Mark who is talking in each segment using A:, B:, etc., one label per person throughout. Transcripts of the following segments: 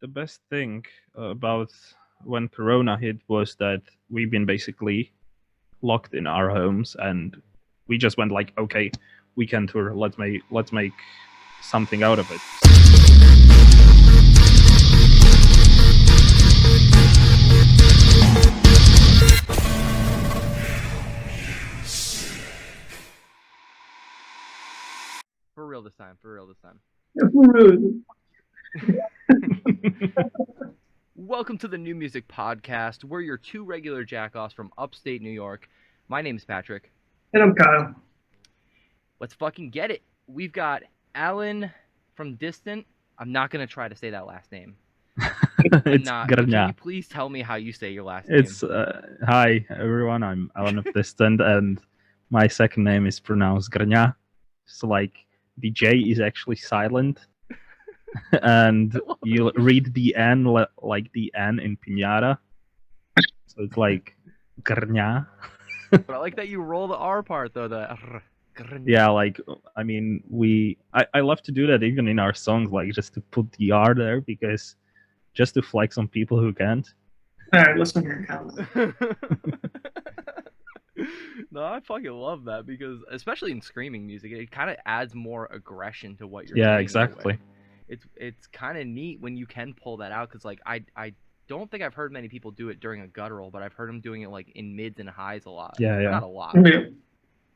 A: the best thing about when Corona hit was that we've been basically locked in our homes, and we just went like, okay, weekend tour. Let's make something out of it.
B: For real this time. For real this time. Welcome to the New Music Podcast. We're your two regular jackoffs from upstate New York. My name's Patrick.
C: And I'm Kyle.
B: Let's fucking get it. We've got Alan from Distant. I'm not going to try to say that last name.
A: It's
B: Can
A: Grnja.
B: you please tell me how you say your last name?
A: It's hi everyone. I'm Alan of Distant, and my second name is pronounced Grnja. So like the J is actually silent, and you read the N like the N in piñata. So it's like Grnja.
B: But I like that you roll the R part though. Grnja.
A: Yeah, like I mean, I love to do that even in our songs, like just to put the R there because just to flex on people who can't.
C: All right, listen here, Kyle.
B: No, I fucking love that because, especially in screaming music, it kind of adds more aggression to what you're
A: Yeah,
B: saying.
A: exactly.
B: It's kind of neat when you can pull that out because, like, I don't think I've heard many people do it during a guttural, but I've heard them doing it like in mids and highs a lot.
A: Yeah, yeah.
B: Not a lot.
C: Yeah.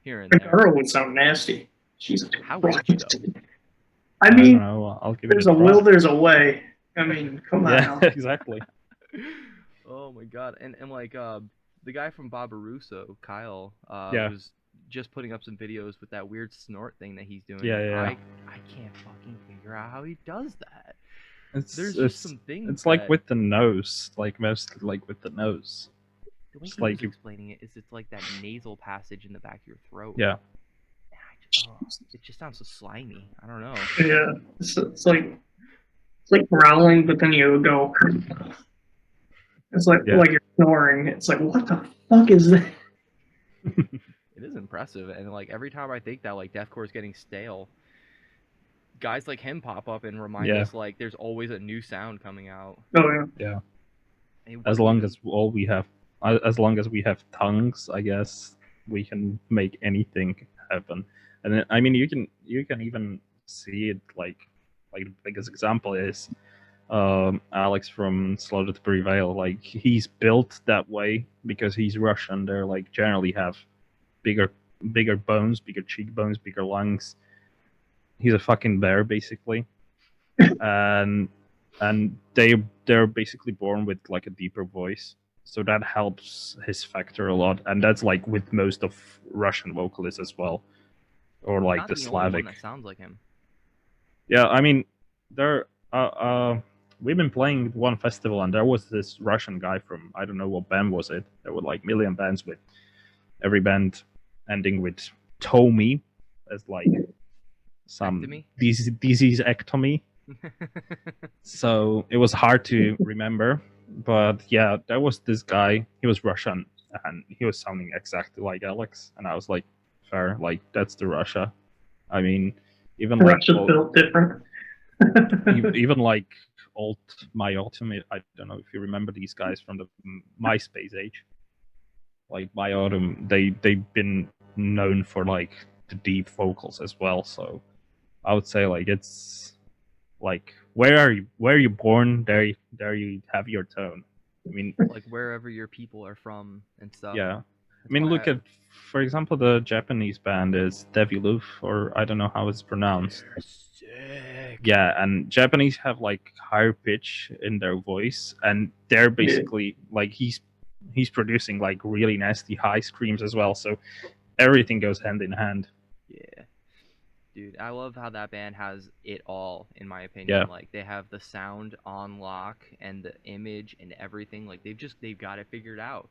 B: Here and
C: The
B: there.
C: girl would sound nasty. Jesus
B: How would you
C: Christ.
B: though?
C: I
A: I
C: mean,
A: don't know. I'll give it
C: there's
A: a
C: a
A: try.
C: will, there's a way. I mean, come on
A: Yeah,
C: now.
A: exactly.
B: Oh my god! And like the guy from Barbarossa, Kyle,
A: Yeah.
B: was just putting up some videos with that weird snort thing that he's doing.
A: Yeah, yeah.
B: I can't fucking figure out how he does that.
A: It's
B: There's
A: it's,
B: just some things.
A: it's like
B: that-
A: with the nose, like mostly like with the nose.
B: the way
A: it's
B: he
A: like
B: was
A: you-
B: explaining it is it's like that nasal passage in the back of your throat.
A: Yeah.
B: And it just sounds so slimy. I don't know.
C: Yeah, it's like growling, but then you go. It's like
A: Yeah.
C: like you're snoring. It's like, what the fuck is that?
B: It is impressive, and like every time I think that like deathcore is getting stale, guys like him pop up and remind
A: Yeah.
B: us like there's always a new sound coming out.
C: Oh yeah.
A: Yeah.
B: And it
A: As
B: wasn't
A: long
B: even-
A: as long as we have tongues, I guess we can make anything happen. And then, I mean, you can even see it like the biggest example is Alex from Slaughter to Prevail. Like he's built that way because he's Russian. They're like generally have bigger bones, bigger cheekbones, bigger lungs. He's a fucking bear basically, and they're basically born with like a deeper voice. So that helps his factor a lot, and that's like with most of Russian vocalists as well, or like
B: not
A: the
B: only one
A: Slavic.
B: that sounds like him.
A: Yeah, I mean, there. We've been playing one festival, and there was this Russian guy from I don't know what band was it. There were like million bands with every band ending with Tomy as like some
B: Ectomy?
A: disease-ectomy. So it was hard to remember, but yeah, there was this guy. He was Russian, and he was sounding exactly like Alex, and I was like, fair, like that's the Russia. I mean, even like
C: Russia's built different.
A: even like old My Autumn. I don't know if you remember these guys from the MySpace age. Like My Autumn, they've been known for like the deep vocals as well. So I would say like it's like where are you born? There you have your tone. I mean,
B: Like wherever your people are from and stuff.
A: yeah. I mean, look at, for example, the Japanese band is Deviluf, or I don't know how it's pronounced.
B: Sick.
A: Yeah, and Japanese have like higher pitch in their voice, and they're basically like he's producing like really nasty high screams as well. So everything goes hand in hand.
B: Yeah. Dude, I love how that band has it all, in my opinion.
A: Yeah.
B: Like they have the sound on lock and the image and everything. Like they've got it figured out.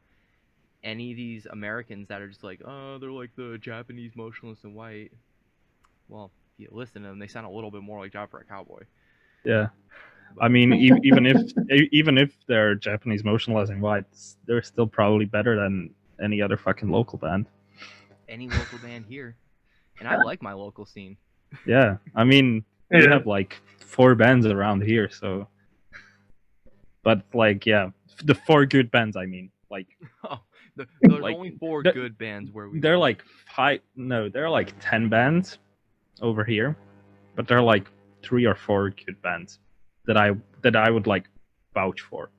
B: Any of these Americans that are just like, oh, they're like the Japanese motionless and white. Well, if you listen to them, they sound a little bit more like Job for a Cowboy.
A: Yeah, I mean, even if they're Japanese motionless and white, they're still probably better than any other fucking local band.
B: Any local band here. And I like my local scene.
A: Yeah, I mean, we
C: Yeah.
A: have like 4 bands around here, so but like yeah, the 4 good bands. I mean, like
B: Oh, there's
A: Like,
B: only 4
A: the-
B: good bands where we
A: they're
B: live.
A: like 5. No, they're like 10 bands over here, but they're like 3 or 4 good bands that I would like vouch for.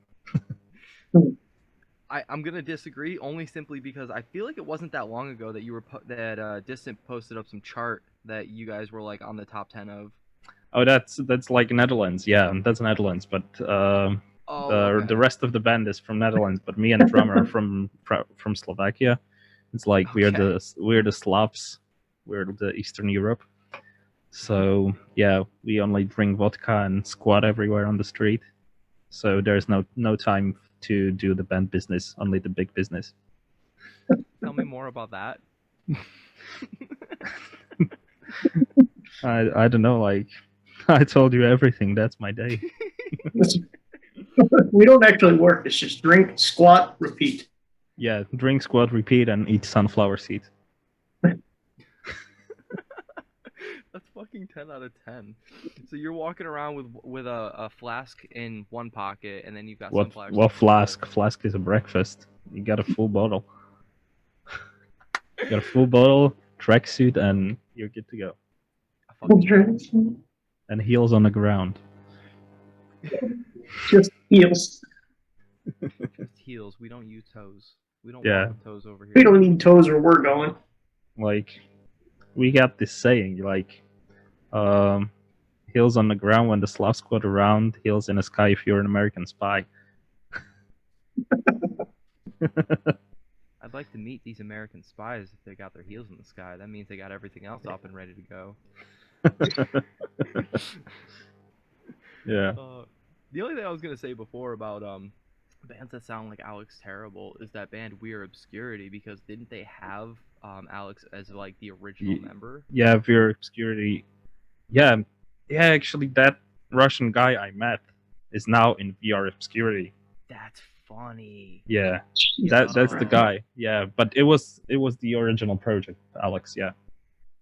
B: I'm gonna disagree only simply because I feel like it wasn't that long ago that you were that Distant posted up some chart that you guys were like on the top 10 of.
A: Oh, that's like Netherlands. Yeah, that's Netherlands, but
B: Oh,
A: the
B: okay.
A: rest of the band is from Netherlands, but me and drummer are from Slovakia. It's like we're the Slavs, we're the Eastern Europe. So yeah, we only drink vodka and squat everywhere on the street. So there's no time to do the band business, only the big business.
B: Tell me more about that.
A: I don't know, like I told you everything. That's my day.
C: We don't actually work. It's just drink, squat, repeat.
A: Yeah, drink, squat, repeat, and eat sunflower seeds.
B: That's fucking 10 out of 10. So you're walking around with a flask in one pocket, and then you've got sunflower seeds.
A: What flask? Flask is a breakfast. You got a full bottle. You got a full bottle, tracksuit, and you're good to go. And heels on the ground.
C: Just heels.
B: Just heels. We don't use toes. We don't
A: Yeah.
B: walk with toes over here.
C: We don't need toes where we're going.
A: Like, we got this saying, like, heels on the ground when the Slavs squat around, heels in the sky if you're an American spy.
B: I'd like to meet these American spies if they got their heels in the sky. That means they got everything else up and ready to go.
A: Yeah.
B: The only thing I was gonna say before about bands that sound like Alex Terrible is that band We Are Obscurity, because didn't they have Alex as like the original member?
A: Yeah, Veer Obscurity. Yeah, actually that Russian guy I met is now in VR Obscurity.
B: That's funny.
A: Yeah.
C: Jesus
A: That's the
C: Christ.
A: guy. Yeah, but it was the original project, Alex, yeah.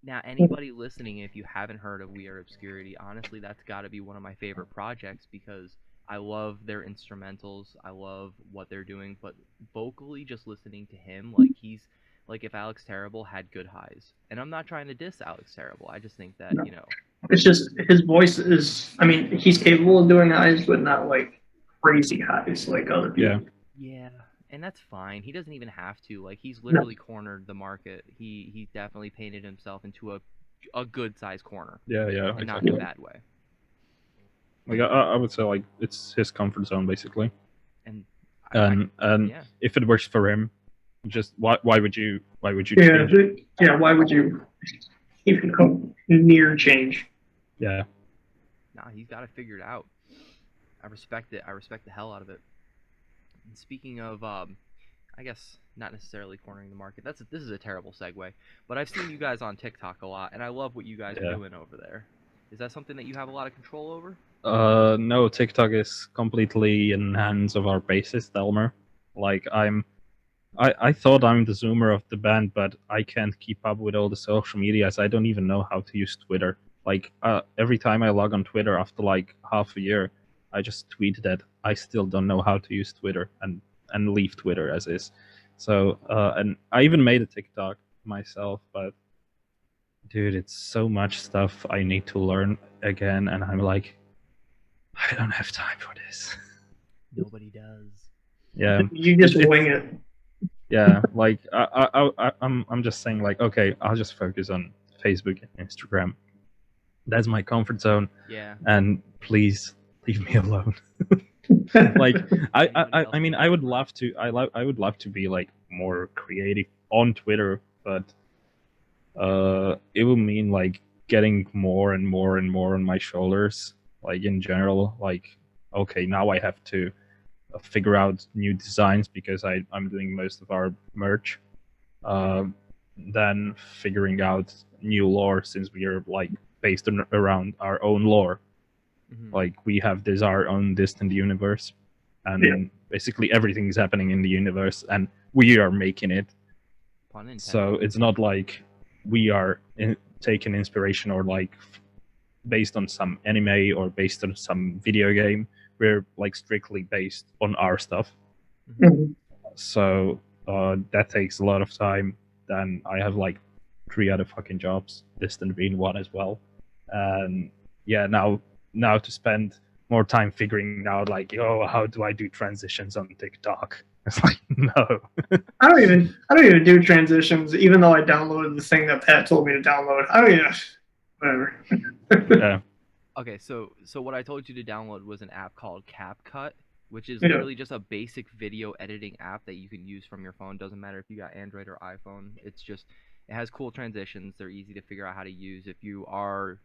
B: Now, anybody listening, if you haven't heard of We Are Obscurity, honestly, that's got to be one of my favorite projects because I love their instrumentals. I love what they're doing, but vocally, just listening to him, like he's like if Alex Terrible had good highs. And I'm not trying to diss Alex Terrible. I just think that,
C: No.
B: you know,
C: It's just his voice is. I mean, he's capable of doing highs, but not like crazy highs like other people.
B: yeah, and that's fine. He doesn't even have to. Like he's literally cornered the market. He definitely painted himself into a good sized corner.
A: Yeah,
B: And
A: exactly.
B: not in a bad way.
A: Like I would say, like it's his comfort zone basically.
B: And yeah.
A: If it works for him, just why would you
C: Yeah,
A: change it?
C: yeah. Why would you even come near change?
A: Yeah.
B: Nah, he's got it figured out. I respect it. I respect the hell out of it. And speaking of, I guess not necessarily cornering the market. This is a terrible segue, but I've seen you guys on TikTok a lot, and I love what you guys are doing over there. Is that something that you have a lot of control over?
A: No, TikTok is completely in hands of our bassist Elmer. Like I thought I'm the zoomer of the band, but I can't keep up with all the social medias. I don't even know how to use Twitter. Like every time I log on Twitter after like half a year, I just tweet that I still don't know how to use Twitter and leave Twitter as is. So and I even made a TikTok myself, but dude, it's so much stuff I need to learn again, and I'm like, I don't have time for this.
B: Nobody does.
A: Yeah,
C: You just wing it.
A: yeah. Like I'm just saying, like, okay, I'll just focus on Facebook and Instagram. That's my comfort zone.
B: Yeah.
A: And please leave me alone. Like I mean, I would love to. I would love to be like more creative on Twitter, but it would mean like getting more and more and more on my shoulders. Like in general, like okay, now I have to figure out new designs because I'm doing most of our merch. Then figuring out new lore since we are like based around our own lore.
B: Mm-hmm.
A: Like we have this our own distant universe, and basically everything is happening in the universe, and we are making it.
B: Pun intended.
A: So it's not like we are taking inspiration or like based on some anime or based on some video game. we're like strictly based on our stuff.
C: Mhm.
A: So that takes a lot of time. Then I have like 3 other fucking jobs, distant being one as well. And yeah, now to spend more time figuring out like, oh, how do I do transitions on TikTok? It's like, no.
C: I don't even do transitions, even though I downloaded the thing that Pat told me to download. I don't even whatever.
A: Yeah.
B: Okay, so what I told you to download was an app called CapCut, which is
C: Yeah.
B: literally just a basic video editing app that you can use from your phone. Doesn't matter if you got Android or iPhone. It's just it has cool transitions. They're easy to figure out how to use if you are.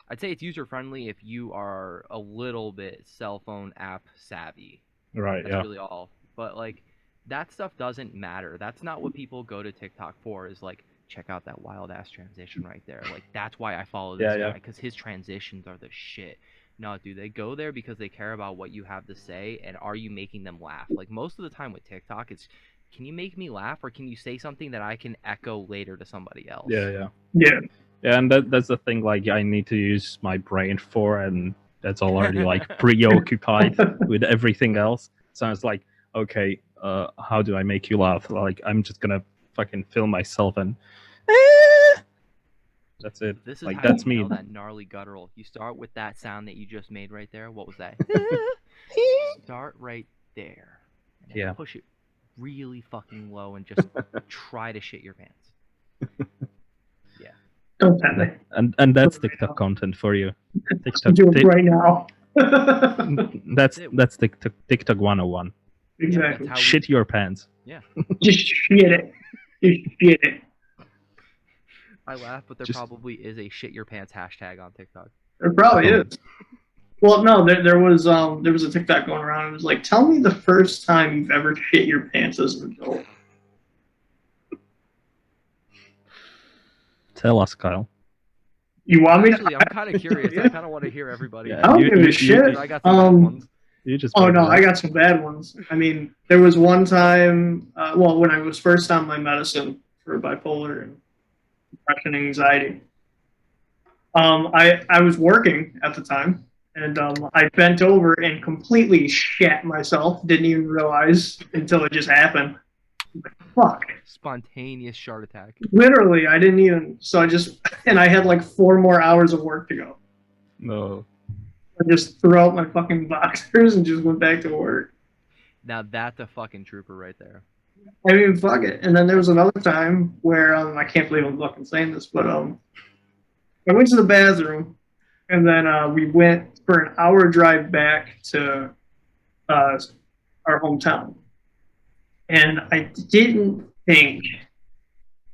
B: I'd say it's user friendly if you are a little bit cell phone app savvy.
A: Right,
B: That's
A: yeah.
B: really all. But like that stuff doesn't matter. That's not what people go to TikTok for. Is like check out that wild ass transition right there. Like that's why I follow this
A: Yeah,
B: guy
A: yeah.
B: because his transitions are the shit. No, dude, they go there because they care about what you have to say and are you making them laugh. Like most of the time with TikTok, it's can you make me laugh or can you say something that I can echo later to somebody else?
A: Yeah, yeah.
C: Yeah.
A: Yeah, and that's the thing like I need to use my brain for, and that's already like preoccupied with everything else. So it's like, okay, how do I make you laugh? Like I'm just gonna fucking film myself and that's it.
B: This is
A: Like
B: how
A: that's
B: you
A: me.
B: nail that gnarly guttural. You start with that sound that you just made right there. What was that? Start right there. And then
A: Yeah.
B: push it really fucking low and just try to shit your pants. Yeah.
C: Don't tell me.
A: And that's TikTok content for you. TikTok.
C: Do it right now.
A: That's TikTok 101.
C: Exactly.
B: That's how
A: Shit your pants.
B: Yeah.
C: Just shit it. Just shit it.
B: I laugh, but there
A: Just-
B: probably is a shit your pants hashtag on TikTok.
C: There probably
A: Oh.
C: is. Well, no, there was a TikTok going around. It was like, tell me the first time you've ever shit your pants as an adult.
A: Tell us, Kyle.
C: You want me
B: Actually,
C: to?
B: I'm kind of curious. I kind of want to hear everybody.
A: Yeah,
C: I don't
A: you-
C: give
A: you-
C: a shit.
B: I got some bad ones.
A: You just.
C: Oh
A: made
C: no,
A: it
C: I
A: up.
C: got some bad ones. I mean, there was one time, well, when I was first on my medicine for bipolar and depression and anxiety. I was working at the time, and I bent over and completely shat myself. Didn't even realize until it just happened. Fuck.
B: Spontaneous shark attack.
C: Literally, I didn't even. So I just, and I had like 4 more hours of work to go.
A: No.
C: I just threw out my fucking boxers and just went back to work.
B: Now that's a fucking trooper right there.
C: I mean, fuck it. And then there was another time where I can't believe I'm fucking saying this, but I went to the bathroom, and then we went for an hour drive back to our hometown, and I didn't think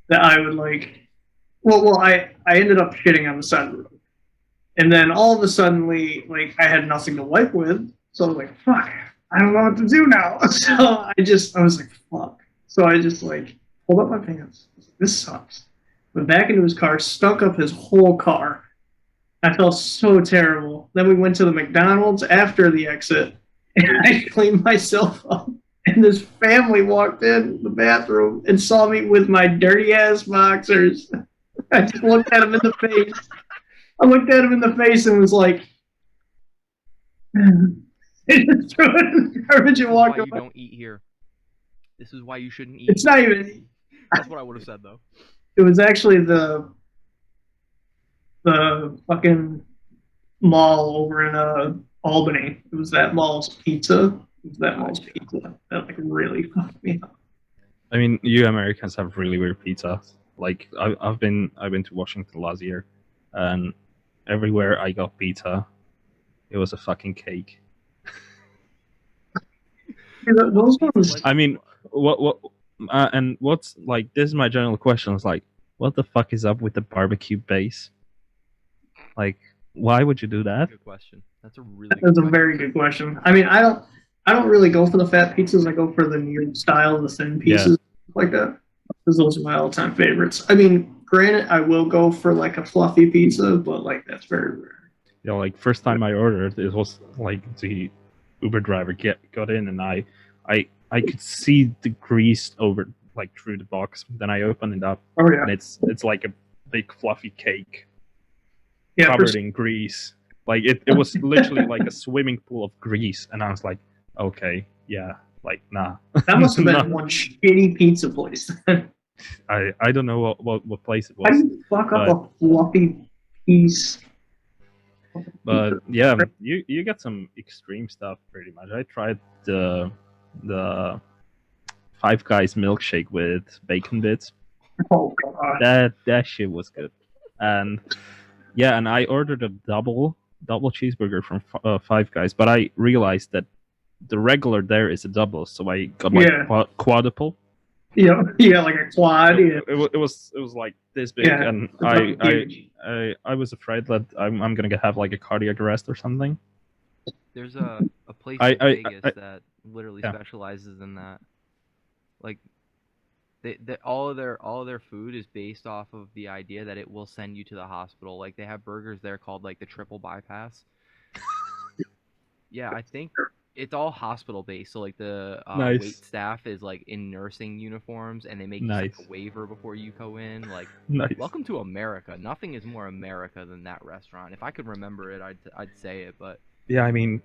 C: that I would like. Well, I ended up shitting on the side of the road. And then all of a sudden, like I had nothing to wipe with, so I was like, "Fuck, I don't know what to do now." So I was like, "Fuck." So I just like pulled up my pants. This sucks. Went back into his car, stunk up his whole car. I felt so terrible. Then we went to the McDonald's after the exit, and I cleaned myself up. And this family walked in the bathroom and saw me with my dirty ass boxers. I just looked at him in the face. I looked at him in the face and was like, they just threw it in the garbage and walked
B: Why
C: away.
B: you don't eat here? This is why you shouldn't eat.
C: It's not even.
B: That's what I would have said though.
C: It was actually the fucking mall over in Albany. It was that mall's pizza. It was that mall's pizza that like really fucked me up.
A: I mean, you Americans have really weird pizzas. Like I've been to Washington last year, and everywhere I got pizza, it was a fucking cake.
C: Those ones.
A: I mean, what and what's like? This is my general question. Is like, what the fuck is up with the barbecue base? Like, why would you do that?
B: Good question. That's a really.
C: That's a
B: good
C: very good question. I mean, I don't really go for the fat pizzas. I go for the New York style, the thin pieces like that. Because those are my all-time favorites. I mean, granted, I will go for like a fluffy pizza, but like that's very rare.
A: You know, like first time I ordered, it was like the Uber driver got in, and I could see the grease over like through the box. Then I opened it up,
C: Oh yeah,
A: and it's like a big fluffy cake
C: yeah.
A: covered in grease. Like it was literally like a swimming pool of grease, and I was like, okay, yeah, like nah.
C: That must have been
A: Nah.
C: one shitty pizza place.
A: I don't know what place it
C: How do
A: was,
C: you fuck up
A: but
C: a fluffy piece? of pizza?
A: yeah, you get some extreme stuff pretty much. I tried the Five Guys milkshake with bacon bits.
C: Oh god.
A: That shit was good, and yeah, and I ordered a double cheeseburger from Five Guys, but I realized that the regular there is a double, so I got like
C: Yeah.
A: quadruple.
C: Yeah, like a quad.
A: So
C: Yeah.
A: it was like this big,
C: Yeah,
A: and
C: it's like huge.
A: I was afraid that I'm gonna have like a cardiac arrest or something.
B: There's a place
A: I
B: in
A: I,
B: Vegas
A: I
B: that literally
A: yeah.
B: specializes in that. Like all of their food is based off of the idea that it will send you to the hospital. Like they have burgers there called like the triple bypass. Yeah, I think it's all hospital based. So like the wait
A: Nice.
B: staff is like in nursing uniforms, and they make you
A: Nice.
B: sign a waiver before you go in. Like,
A: Nice.
B: welcome to America. Nothing is more America than that restaurant. If I could remember it, I'd say it. But
A: Yeah, I mean,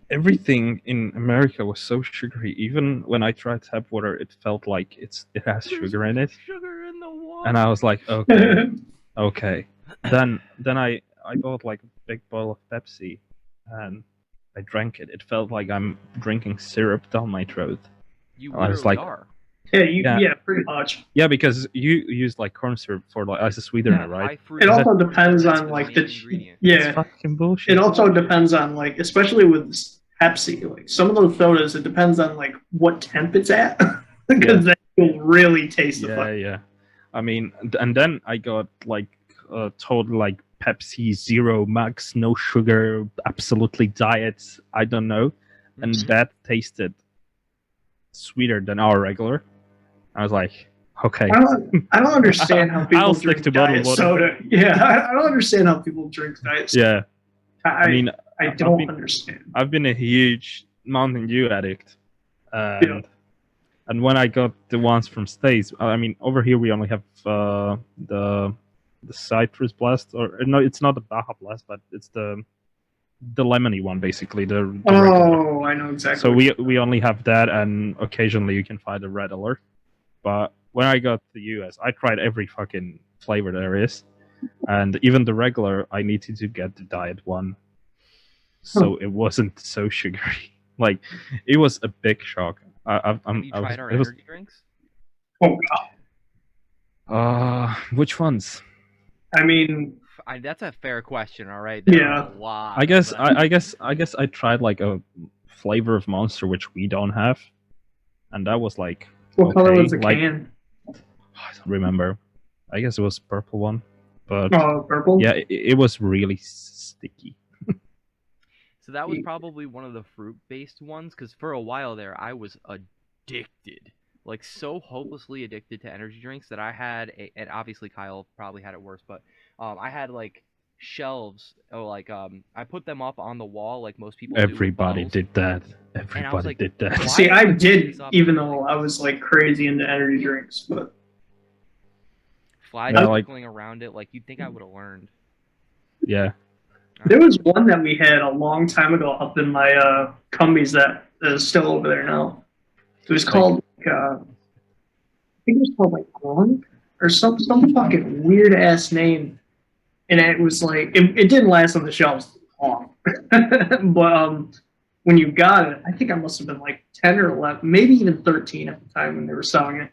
A: everything in America was so sugary. Even when I tried tap water, it felt like it has
B: there's
A: sugar in it,
B: sugar in the water.
A: and I was like, okay. Then I bought like a big bowl of Pepsi, and I drank it. It felt like I'm drinking syrup down my throat.
B: You
A: I was
B: literally
A: like,
B: are.
C: Yeah, pretty much.
A: Yeah, because you use like corn syrup for like as a sweetener, right?
B: High fruit.
C: It also depends
B: That's
C: on
B: the
C: like
B: main
C: the
B: ingredient.
A: It's
C: yeah.
A: fucking bullshit.
C: It also depends on like, especially with Pepsi, like some of those sodas, it depends on like what temp it's at, because that will really taste the fuck.
A: Yeah. I mean, and then I got like a total like Pepsi Zero Max, no sugar, absolutely diet. I don't know, and
B: Mhm.
A: that tasted sweeter than our regular. I was like, okay.
C: I don't understand how people
A: I'll stick
C: drink
A: to bottled
C: diet
A: water.
C: soda. Yeah, I don't understand how people drink diet soda.
A: Yeah, I mean,
C: I don't understand.
A: I've been a huge Mountain Dew addict, and when I got the ones from States, I mean, over here we only have the Citrus Blast, or no, it's not the Baja Blast, but it's the lemony one, basically. The regular.
C: I know exactly.
A: So we only have that, and occasionally you can find a Red Alert. But when I got to the US, I tried every fucking flavor there is, and even the regular, I needed to get the diet one, so it wasn't so sugary. Like, it was a big shock.
B: Have you tried our energy drinks?
C: Oh
A: god. Which ones?
C: I mean,
B: that's a fair question. All right.
C: Yeah.
B: A lot,
A: I guess
B: but
A: I guess I tried like a flavor of Monster which we don't have, and that was like
C: what color
A: okay,
C: was the
A: like,
C: can?
A: I don't remember. I guess it was purple one, but
C: Oh, purple.
A: yeah, it was really sticky.
B: So that was probably one of the fruit-based ones, because for a while there, I was addicted. Like, so hopelessly addicted to energy drinks that I had, and obviously Kyle probably had it worse, but I had, like, shelves, I put them up on the wall like most people
A: Everybody
B: do.
A: did that. Everybody
B: like,
A: did that.
B: why
C: See,
B: did
C: I
B: I put
C: did,
B: these up?
C: even though I was like crazy into energy drinks, but
B: Flies
A: Yeah, like-
B: circling around it, like, you'd think I would have learned.
A: Yeah.
C: there was one that we had a long time ago up in my Cumbies that is still over there now. It was called I think it was called like Grnja or some fucking weird ass name, and it was like it didn't last on the shelves long, but when you got it, I think I must have been like 10 or 11, maybe even 13 at the time when they were selling it.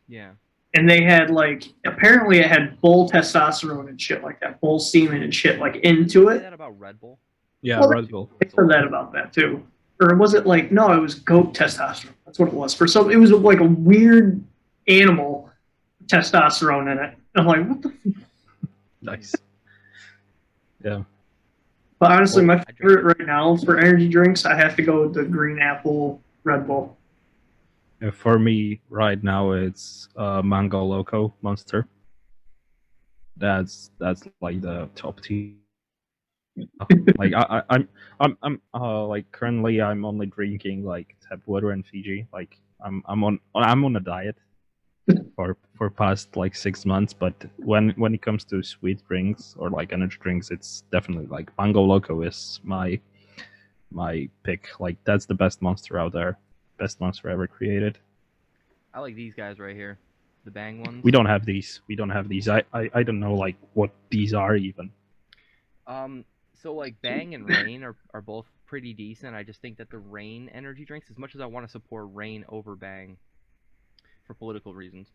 B: Yeah.
C: And they had like, apparently it had bull testosterone and shit like that, bull semen and shit like into
B: Say
C: it.
B: that about Red Bull?
A: Yeah,
C: Well,
A: Red Bull.
C: I said that about that too. Or was it like, no, it was goat testosterone. That's what it was. For some, it was like a weird animal testosterone in it. I'm like, what the f-?
A: Nice. Yeah.
C: But honestly,
A: Well,
C: my favorite right now for energy drinks, I have to go with the green apple Red Bull.
A: For me, right now, it's Mango Loco Monster. That's like the top tier. Like I'm like currently I'm only drinking like tap water and Fiji. Like I'm on a diet, for past like 6 months. But when it comes to sweet drinks or like energy drinks, it's definitely like Mango Loco is my pick. Like that's the best monster out there, best monster ever created.
B: I like these guys right here, the Bang ones.
A: We don't have these. We don't have these. I don't know like what these are even.
B: So like Bang and Rain are both pretty decent. I just think that the Rain energy drinks, as much as I want to support Rain over Bang for political reasons,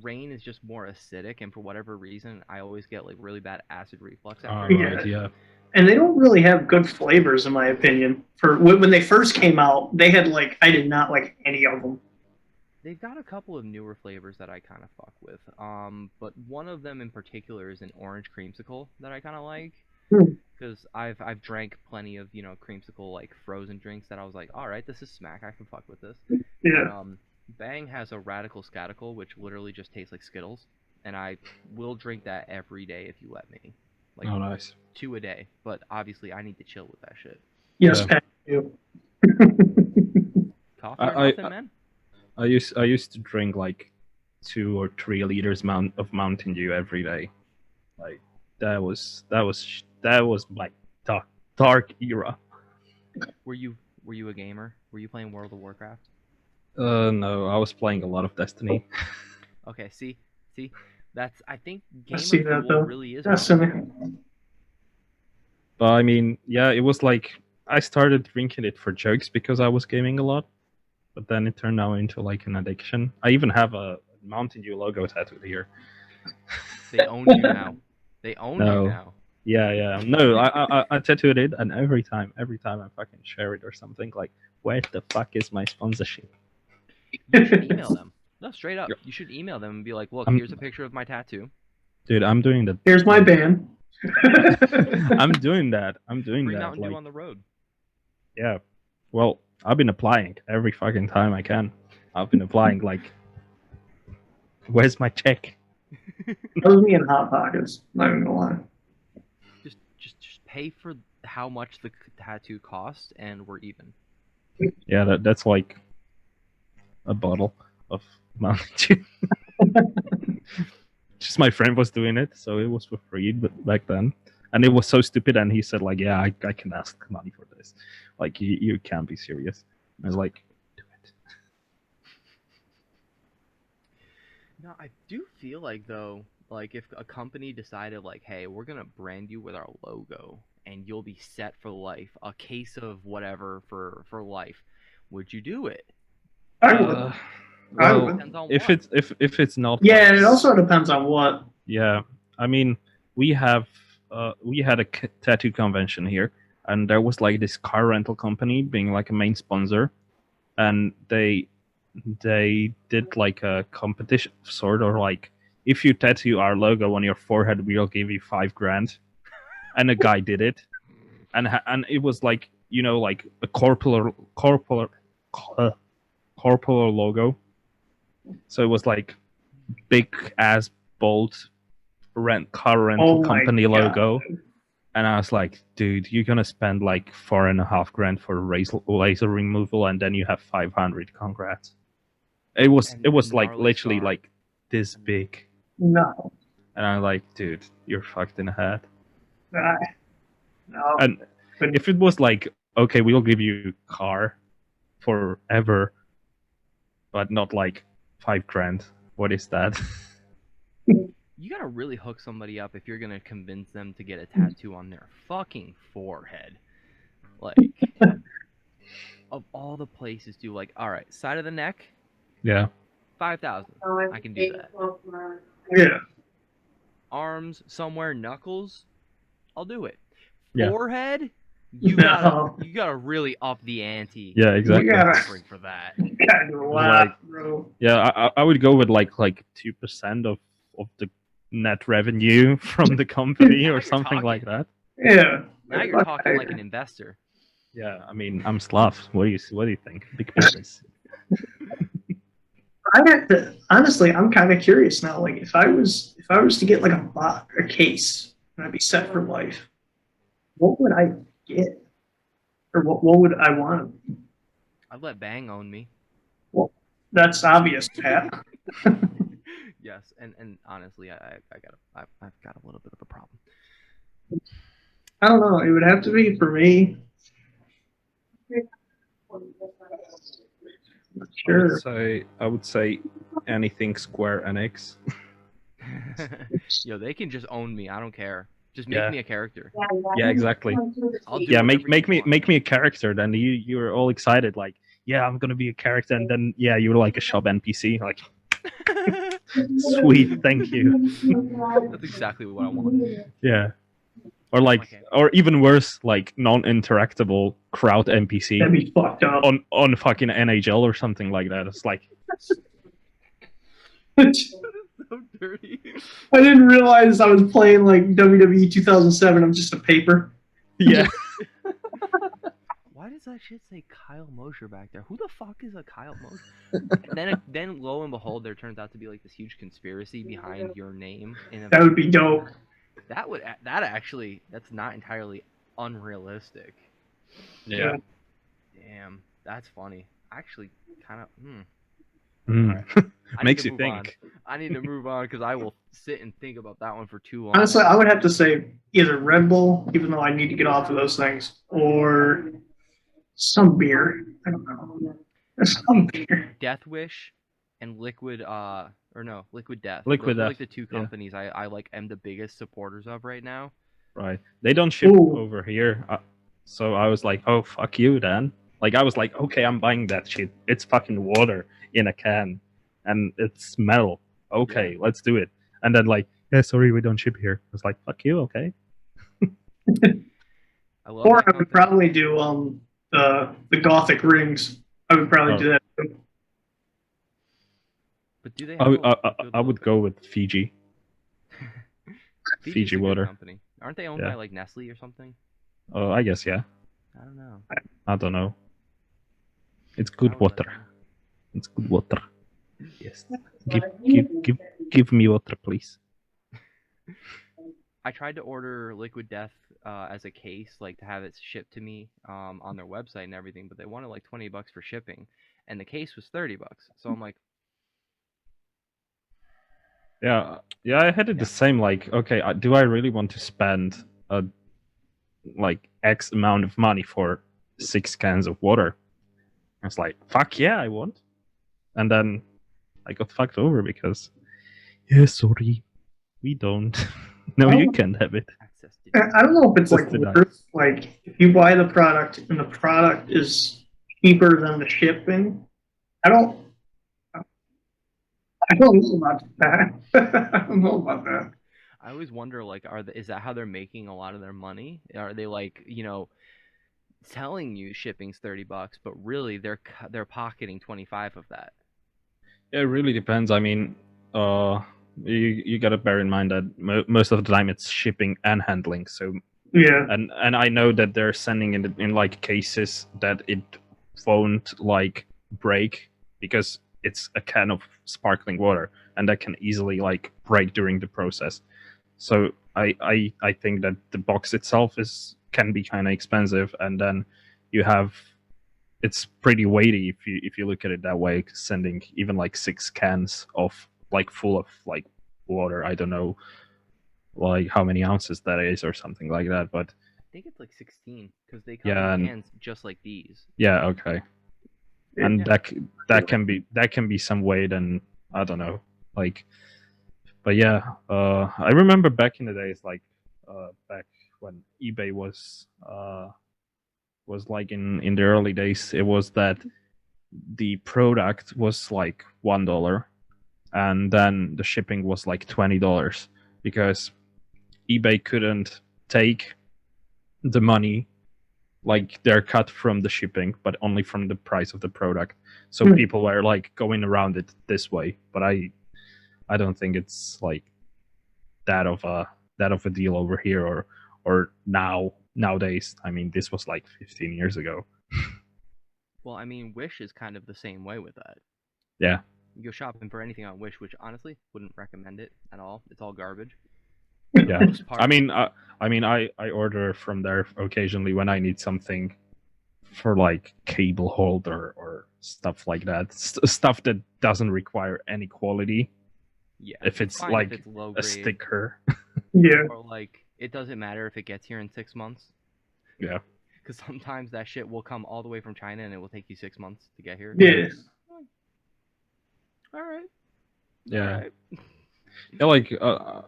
B: Rain is just more acidic, and for whatever reason, I always get like really bad acid reflux after
A: All
B: it.
A: right, yeah.
C: And they don't really have good flavors, in my opinion. For when they first came out, they had like I did not like any of them.
B: They've got a couple of newer flavors that I kind of fuck with. But one of them in particular is an orange creamsicle that I kind of like. Because I've drank plenty of creamsicle like frozen drinks that I was like, all right, this is smack. I can fuck with this.
C: Yeah.
B: But, Bang has a radical scatical, which literally just tastes like Skittles, and I will drink that every day if you let me. Like
A: Oh, nice.
B: 2 a day, but obviously I need to chill with that shit.
C: Yes,
A: Yeah.
C: Pat. You.
B: Coffee or nothing, man.
A: I used to drink like 2 or 3 liters of Mountain Dew every day. Like that was my dark era.
B: Were you a gamer? Were you playing World of Warcraft?
A: No, I was playing a lot of Destiny.
B: Okay, see, that's I think gamer
C: see that,
B: fuel
C: though.
B: really is.
C: Destiny.
A: But I mean, yeah, it was like I started drinking it for jokes because I was gaming a lot, but then it turned out into like an addiction. I even have a Mountain Dew logo tattooed here.
B: They own you now. They own
A: No.
B: you now.
A: Yeah. No, I tattooed it, and every time I fucking share it or something, like, where the fuck is my sponsorship?
B: You should email them. No, straight up.
A: Yep.
B: You should email them and be like, look,
A: I'm-
B: here's a picture of my tattoo.
A: Dude, I'm doing that.
C: Here's my band.
A: I'm doing that.
B: Bring
A: that.
B: Mountain Dew
A: Like,
B: on the road.
A: yeah. Well, I've been applying every fucking time I can. I've been applying like, where's my check?
C: That was me in Hot Pockets. Not even gonna lie.
B: Just pay for how much the tattoo costs, and we're even.
A: Yeah, that's like a bottle of Mountain Dew. Just my friend was doing it, so it was for free back then. And it was so stupid, and he said, like, yeah, I can ask money for this. Like, you can't be serious. I was like, do it.
B: No, I do feel like, though, like, if a company decided, like, hey, we're going to brand you with our logo, and you'll be set for life, a case of whatever for life, would you do it?
C: I would.
A: Well,
B: Depends on
A: if
B: what.
A: it's not,
C: Yeah,
A: like,
C: it also depends on what.
A: yeah, I mean, we had a tattoo convention here, and there was like this car rental company being like a main sponsor, and they did like a competition, sort of like, if you tattoo our logo on your forehead, we'll give you $5,000. And a guy did it, and it was like, like a corporal logo. So it was like big ass bold car rental
C: Oh my
A: company
C: God.
A: logo. And I was like, dude, you're gonna spend like $4,500 for laser removal, and then you have 500. Congrats. It was
B: And
A: like
B: gnarly
A: literally
B: scar.
A: like this big,
C: No.
A: and I'm like, dude, you're fucked in the head.
C: No.
A: And if it was like, okay, we'll give you a car forever, but not like $5,000, what is that?
B: You gotta really hook somebody up if you're gonna convince them to get a tattoo on their fucking forehead. Like, of all the places to, like, all right, side of the neck,
A: Yeah.
B: 5,000. I can do that.
C: Yeah.
B: Arms somewhere, knuckles, I'll do it.
A: Yeah.
B: Forehead, you
C: No.
B: gotta really up the ante.
A: Yeah, exactly.
C: You gotta-
B: Bring for that.
C: Gotta do a lot,
A: Like-
C: bro.
A: Yeah, I would go with like 2% of the net revenue from the company
B: Now
A: or
B: you're
A: something like
B: talking.
A: that.
C: Yeah.
B: Now you're talking like an investor.
A: Yeah, I mean, I'm Slav. What do you think? Big business.
C: I have to, honestly, I'm kind of curious now. Like, if I was to get like a case and I'd be set for life, what would I get, or what would I want?
B: I'd let Bang own me.
C: That's obvious, Pat.
B: Yes, and honestly, I've got a little bit of a problem.
C: I don't know. It would have to be for me. Sure.
A: I would say anything Square Enix.
B: Yo, they can just own me. I don't care. Just make
A: Yeah.
B: me a character.
A: Yeah, exactly.
B: I'll do
A: Yeah,
B: whatever you want.
A: make me a character. Then you're all excited, like, yeah, I'm gonna be a character, and then yeah, you're like a shop NPC, like, sweet, thank you.
B: That's exactly what I want.
A: Yeah. Or like,
B: Okay.
A: or even worse, like non-interactable crowd NPC
C: That'd be fucked up.
A: on fucking NHL or something like that. It's like,
B: So dirty.
C: I didn't realize I was playing like WWE 2007. I'm just a paper.
A: yeah,
B: Why does that shit say Kyle Mosher back there? Who the fuck is a Kyle Mosher? then lo and behold, there turns out to be like this huge conspiracy behind your name.
C: That would be dope.
B: That's not entirely unrealistic.
A: yeah.
B: Damn, that's funny. Actually, kind of.
A: Mm.
B: I
A: Makes
B: need
A: you
B: to move
A: think.
B: on. I need to move on because I will sit and think about that one for too long.
C: Honestly, I would have to say either Red Bull, even though I need to get off of those things, or some beer. I don't know. Some beer.
B: Death Wish and Liquid Liquid Death.
A: Liquid
B: Those are
A: Death,
B: like the two
A: yeah.
B: companies I like am the biggest supporters of right now.
A: Right. They don't ship
C: Ooh.
A: over here, so I was like, oh fuck you, then. Like I was like, okay, I'm buying that shit. It's fucking water in a can, and it's metal. Okay, let's do it. And then like, yeah, sorry, we don't ship here. I was like, fuck you, okay.
B: I love
C: Or
B: that
C: I would
B: company.
C: probably do the Gothic rings. I would probably do that too.
B: But do they have a good
A: I would
B: logo?
A: go with Fiji.
B: Fiji's
A: Fiji
B: a good
A: water.
B: company. Aren't they owned
A: Yeah.
B: by like Nestle or something?
A: I guess yeah.
B: I don't know.
A: I don't know. It's good
B: I would let
A: water.
B: them-
A: It's good water. Yes. Give me water, please.
B: I tried to order Liquid Death as a case, like to have it shipped to me on their website and everything, but they wanted like $20 for shipping, and the case was $30. So I'm like,
A: Yeah, I had it
B: Yeah.
A: the same. Like, okay, do I really want to spend a like X amount of money for 6 cans of water? I was like, fuck yeah, I want. And then I got fucked over because, yeah, sorry, we don't. No, you can't have it.
B: access to
C: I don't know if it's like
A: Just denied.
C: worth, like if you buy the product and the product is cheaper than the shipping. I don't know about that. I don't know about that.
B: I always wonder, like, is that how they're making a lot of their money? Are they like, telling you shipping's $30, but really they're pocketing 25 of that?
A: It really depends. I mean, you gotta bear in mind that most of the time it's shipping and handling. So
C: Yeah.
A: and I know that they're sending it in like cases that it won't like break because it's a can of sparkling water and that can easily like break during the process. So I think that the box itself can be kind of expensive, and then you have it's pretty weighty if you look at it that way. Sending even like 6 cans of like full of like water, I don't know like how many ounces that is or something like that, but
B: I think it's like 16 because they come
A: yeah,
B: in
A: and
B: cans just like these.
A: yeah, okay, and
B: Yeah.
A: that can be some weight, and I don't know, like, but yeah, I remember back in the days, like back when eBay was like in the early days, it was that the product was like $1 and then the shipping was like $20 because eBay couldn't take the money like they're cut from the shipping but only from the price of the product, so people were like going around it this way. But I don't think it's like that of a deal over here or nowadays. I mean, this was like 15 years ago.
B: Well, I mean, Wish is kind of the same way with that.
A: Yeah.
B: You go shopping for anything on Wish, which honestly wouldn't recommend it at all. It's all garbage.
A: Yeah.
B: Most part.
A: I mean, I order from there occasionally when I need something for like cable holder or stuff like that. Stuff that doesn't require any quality.
B: Yeah,
A: If it's
B: fine
A: like
B: if it's low
A: a
B: grade,
A: sticker.
C: Yeah.
B: or like it doesn't matter if it gets here in 6 months.
A: Yeah.
B: Because sometimes that shit will come all the way from China and it will take you 6 months to get here.
C: Yeah.
B: All right.
A: Yeah.
B: All right.
A: Yeah, like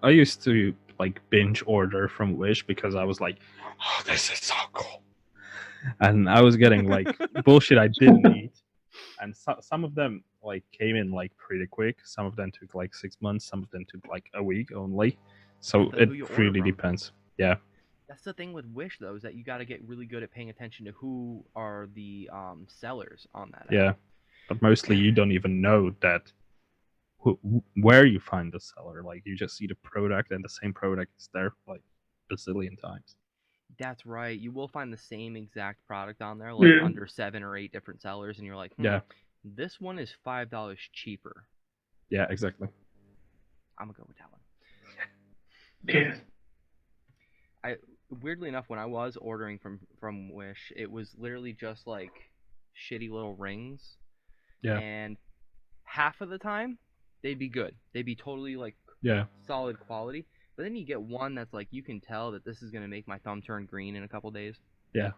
A: I used to like binge order from Wish because I was like, oh, this is so cool, and I was getting like bullshit I didn't need, and some of them like came in like pretty quick. Some of them took like 6 months. Some of them took like a week only. So
B: Depends on
A: it
B: who you order
A: really
B: from.
A: depends. Yeah,
B: That's the thing with Wish though, is that you got to get really good at paying attention to who are the sellers on that
A: yeah,
B: app.
A: but mostly you don't even know that where you find the seller. Like you just see the product, and the same product is there like a bazillion times.
B: That's right. You will find the same exact product on there, like
C: Yeah.
B: under 7 or 8 different sellers, and you're like,
A: Yeah,
B: this one is $5 cheaper.
A: yeah, exactly.
B: I'm gonna go with that one.
C: Yeah.
B: Weirdly enough, when I was ordering from Wish, it was literally just like shitty little rings,
A: Yeah,
B: and half of the time they'd be good. They'd be totally like
A: yeah,
B: solid quality. But then you get one that's like you can tell that this is gonna make my thumb turn green in a couple days.
A: yeah.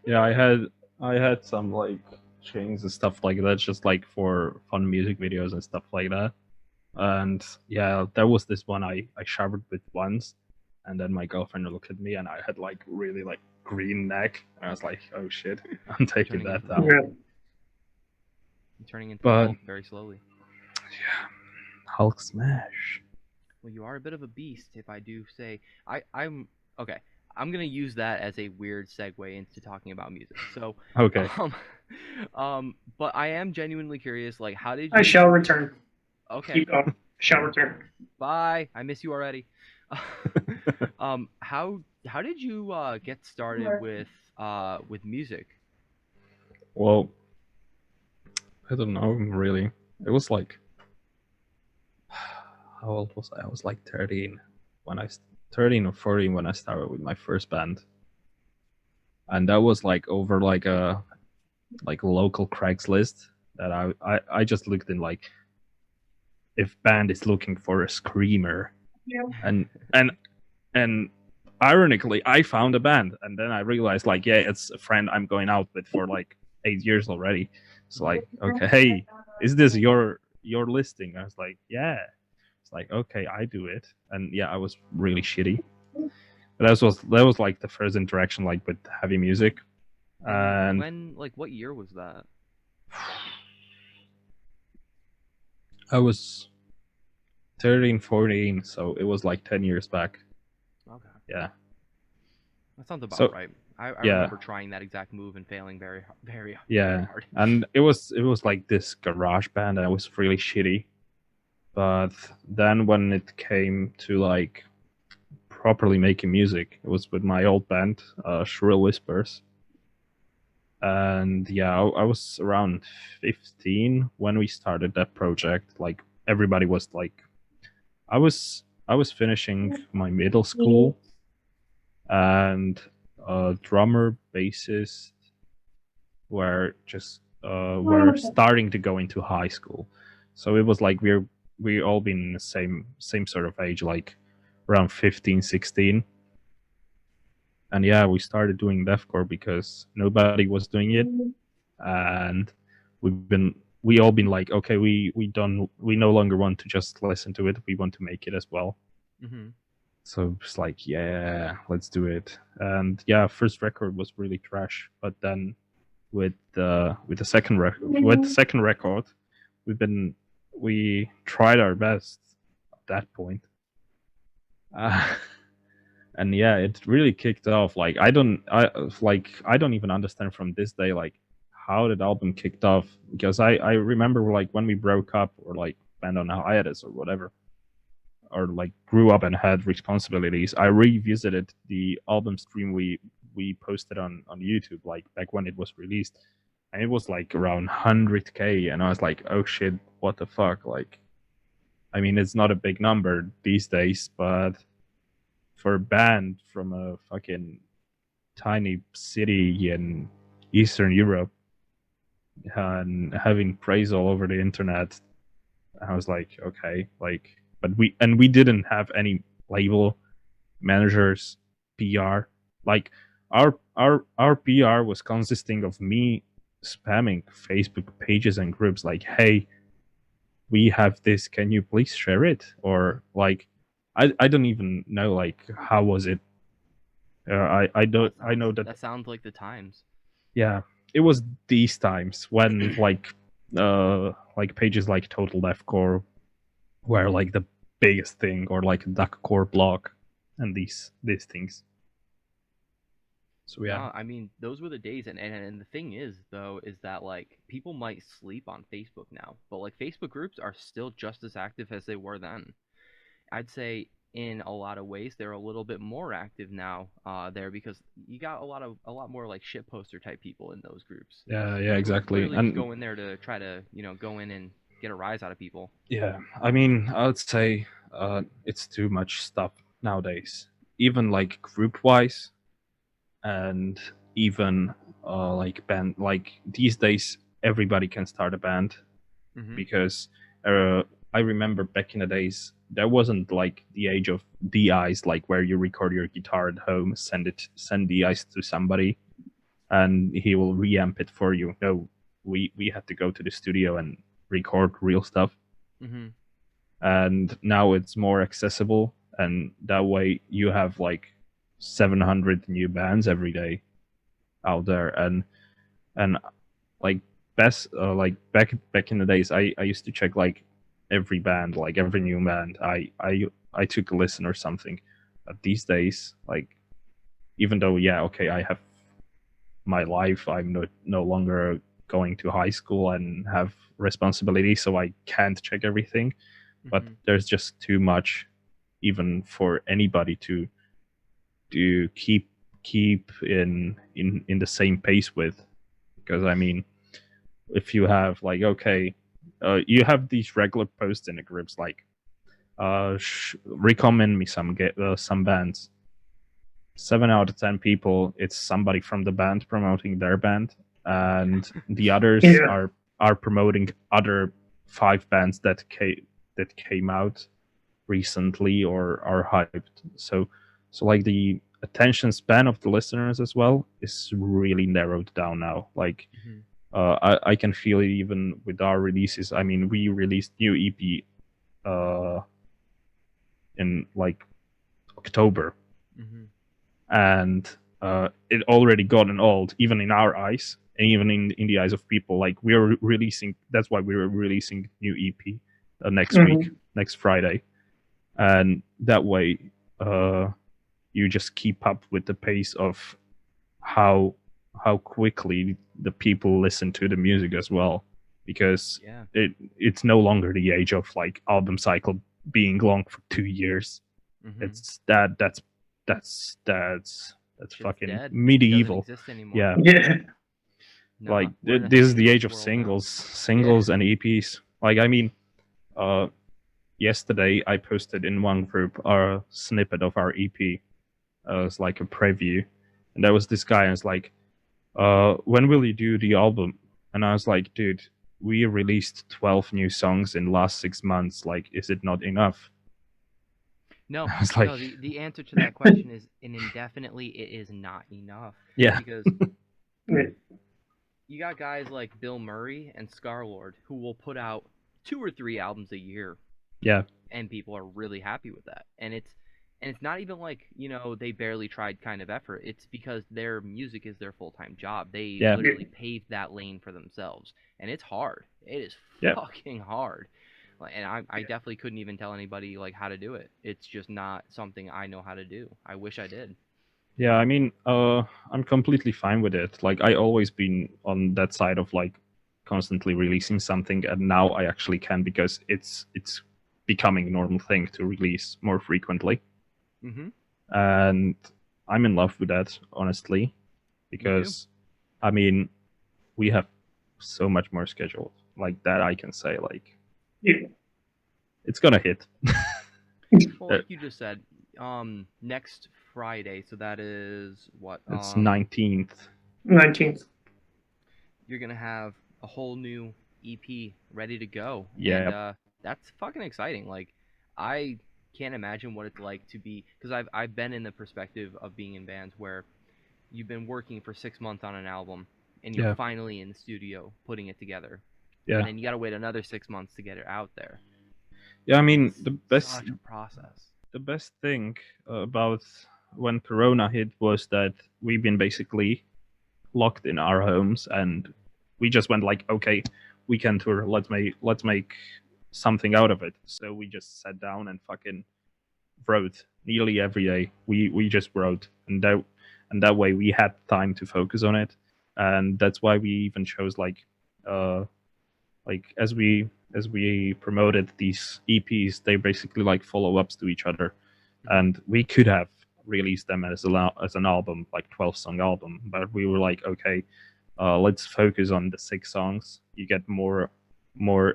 A: Yeah, I had some like chains and stuff like that, just like for fun music videos and stuff like that. And yeah, there was this one I showered with once, and then my girlfriend looked at me, and I had like really like green neck, and I was like, oh shit, I'm taking
B: Turning
A: that
B: into the
A: down.
C: Yeah.
B: You're turning into
A: But
B: Hulk very slowly.
A: yeah, Hulk smash.
B: Well, you are a bit of a beast, if I do say. I'm okay. I'm gonna use that as a weird segue into talking about music. So,
A: Okay.
B: but I am genuinely curious. Like, how did
C: I
B: you?
C: shall return.
B: Okay,
C: Keep going. Shall return.
B: bye. I miss you already. How did you get started with music?
A: Well, I don't know really. It was like how old was I? I was like 13 when 13 or 14 when I started with my first band, and that was like over like a local Craigslist that I just looked in like if band is looking for a screamer,
C: Yeah.
A: and ironically I found a band, and then I realized like yeah, it's a friend I'm going out with for like 8 years already. It's like okay, hey, is this your listing? I was like yeah. It's like okay, I do it, and yeah, I was really shitty. But that was like the first interaction like with heavy music, and
B: when, like, what year was that?
A: I was 13, 14, so it was like 10 years back.
B: Okay,
A: Yeah.
B: that sounds about
A: So
B: right. I
A: yeah,
B: remember trying that exact move and failing very, very, very
A: yeah,
B: hard.
A: and it was like this garage band, and it was really shitty. But then when it came to like properly making music, it was with my old band, Shrill Whispers. And yeah, I was around 15 when we started that project. Like everybody was like, I was finishing my middle school, and drummer, bassist were just were starting to go into high school. So it was like we all been the same sort of age, like around 15, 16. And yeah, we started doing deathcore because nobody was doing it, and we all been like, okay, we no longer want to just listen to it. We want to make it as well.
B: Mm-hmm.
A: So it's like, yeah, let's do it. And yeah, first record was really trash, but then with the second record, we tried our best at that point. Uh, and yeah, it really kicked off. Like I don't even understand from this day like how that album kicked off, because I remember like when we broke up or like went on a hiatus or whatever, or like grew up and had responsibilities, I revisited the album stream we posted on YouTube like back when it was released, and it was like around 100K, and I was like, oh shit, what the fuck? Like, I mean, it's not a big number these days, but for a band from a fucking tiny city in Eastern Europe and having praise all over the internet. I was like, okay, like, but we didn't have any label managers, PR. Like our PR was consisting of me spamming Facebook pages and groups like, hey, we have this, can you please share it? Or like, I don't even know like how was it. I don't I know that
B: That sounds like the times.
A: yeah, it was these times when like pages like Total Deathcore were like the biggest thing, or like Duckcore blog and these things. So yeah.
B: No, I mean those were the days, and the thing is though is that like people might sleep on Facebook now, but like Facebook groups are still just as active as they were then. I'd say in a lot of ways they're a little bit more active now there because you got a lot more like shit poster type people in those groups
A: Yeah,
B: who
A: exactly.
B: literally just
A: And
B: go in there to try to go in and get a rise out of people.
A: yeah, I mean, I would say it's too much stuff nowadays. Even like group wise, and even like band. Like these days, everybody can start a band
B: Mm-hmm.
A: because uh, I remember back in the days there wasn't like the age of DIs, like where you record your guitar at home, send DIs to somebody, and he will reamp it for you. No, we had to go to the studio and record real stuff,
B: Mm-hmm.
A: and now it's more accessible, and that way you have like 700 new bands every day out there, and like best like back in the days, I used to check like every band, like every new band I took a listen or something. But these days, like, even though yeah, okay, I have my life, I'm no longer going to high school and have responsibilities, so I can't check everything. But
B: Mm-hmm.
A: there's just too much, even for anybody to keep in the same pace with. Because I mean, if you have like, okay, you have these regular posts in the groups like, recommend me some bands. 7 out of 10 people, it's somebody from the band promoting their band, and the others
C: Yeah.
A: are promoting other 5 bands that came out recently or are hyped. So like the attention span of the listeners as well is really narrowed down now. Like
B: Mm-hmm.
A: I can feel it even with our releases. I mean, we released new EP in like October,
B: Mm-hmm.
A: and it already gotten old, even in our eyes, and even in the eyes of people. Like we're releasing. That's why we're releasing new EP next week,
C: Mhm.
A: next Friday, and that way you just keep up with the pace of how quickly the people listen to the music as well, because
B: Yeah.
A: it's no longer the age of like album cycle being long for 2 years.
B: Mm-hmm.
A: It's that's
B: Shit's
A: fucking
B: dead. It doesn't
A: medieval.
B: exist anymore.
A: Yeah,
C: Yeah.
A: like
B: No, we're in a
A: this is the age
B: seamless
A: of
B: world now.
A: singles and EPs. Like I mean, uh yesterday I posted in one group a snippet of our EP as like a preview, and there was this guy and was like, when will you do the album? And I was like, dude, we released 12 new songs in the last 6 months. Like, is it not enough?
B: No,
A: I was
B: no.
A: like,
B: The answer to that question is an indefinitely. It is not enough
A: yeah,
B: because
C: Yeah.
B: you got guys like Bill Murray and Scarlord who will put out 2 or 3 albums a year,
A: yeah,
B: and people are really happy with that. And it's not even like they barely tried kind of effort. It's because their music is their full time job. They
A: yeah,
B: literally paved that lane for themselves, and it's hard. It is
A: yeah,
B: fucking hard. And I definitely couldn't even tell anybody like how to do it. It's just not something I know how to do. I wish I did.
A: yeah. I mean, I'm completely fine with it. Like, I always been on that side of like constantly releasing something, and now I actually can because it's becoming a normal thing to release more frequently,
B: Mm-hmm.
A: and I'm in love with that, honestly,
B: Me too.
A: because I mean, we have so much more scheduled like that. I can say like
C: Yeah.
A: it's gonna hit.
B: Well, like you just said, next Friday, so that is what?
A: It's 19th.
C: 19th.
B: you're gonna have a whole new EP ready to go, and
A: Yeah.
B: that's fucking exciting. Like, I can't imagine what it's like to be, because I've been in the perspective of being in bands where you've been working for 6 months on an album, and you're
A: Yeah.
B: finally in the studio putting it together,
A: Yeah.
B: and then you gotta wait another 6 months to get it out there.
A: Yeah, I mean,
B: It's such a process.
A: the best thing about when Corona hit was that we've been basically locked in our homes, and we just went like, okay, we can tour. Let's make something out of it. So we just sat down and fucking wrote nearly every day. We just wrote, and that way we had time to focus on it, and that's why we even chose uh like as we promoted these EPs, they're basically like follow-ups to each other, and we could have released them as an album, like 12-song album, but we were like, okay, let's focus on the 6 songs. You get more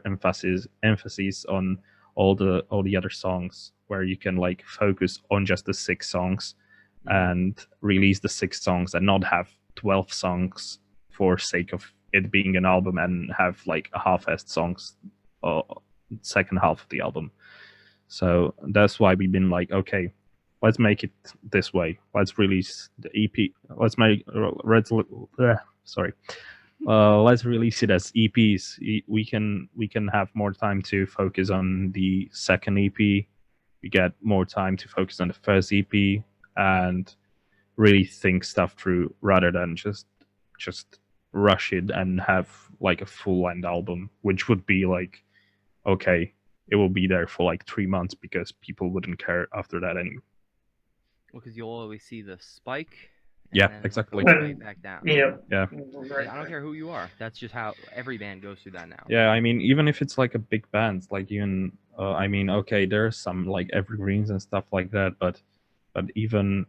A: emphasis on all the other songs, where you can like focus on just the 6 songs and release the 6 songs and not have 12 songs for sake of it being an album and have like a half-assed songs second half of the album. So that's why we've been like, okay, let's make it this way. Let's release the EP. Let's make sorry. Let's release it as EPs. We can have more time to focus on the second EP. We get more time to focus on the first EP and really think stuff through rather than just rush it and have like a full length album, which would be like, okay, it will be there for like 3 months because people wouldn't care after that anyway.
B: Well, because you'll always see the spike,
A: Yeah,
B: then
A: exactly.
B: go right back down.
C: Yeah.
A: Yeah.
B: I don't care who you are. That's just how every band goes through that now.
A: Yeah, I mean, even if it's like a big band, like even, I mean, okay, there's some like evergreens and stuff like that, but even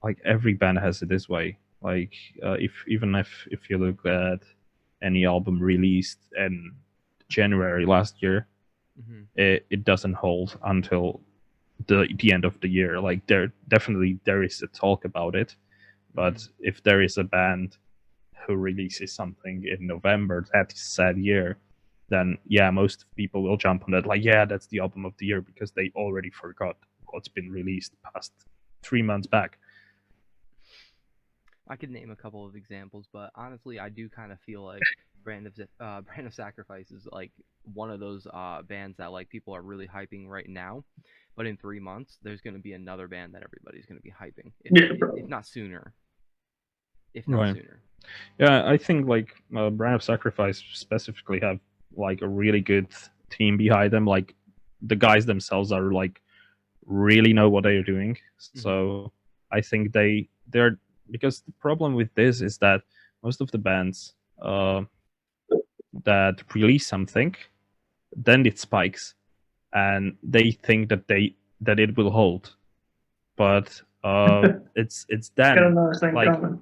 A: like every band has it this way. Like, if you look at any album released in January last year, it doesn't hold until the end of the year. Like there is a talk about it, but if there is a band who releases something in November that said year, then yeah, most people will jump on that. Like, yeah, that's the album of the year because they already forgot what's been released past 3 months back.
B: I could name a couple of examples, but honestly, I do kind of feel like Brand of Sacrifice is like one of those bands that like people are really hyping right now. But in 3 months, there's going to be another band that everybody's going to be hyping, if not sooner. If not
A: Right.
B: sooner.
A: Yeah, I think like Brand of Sacrifice specifically have like a really good team behind them. Like the guys themselves are like really know what they're doing. So I think they're because the problem with this is that most of the bands that release something, then it spikes, and they think that it will hold, but it's
C: Got
A: then
C: another thing
A: like
C: coming.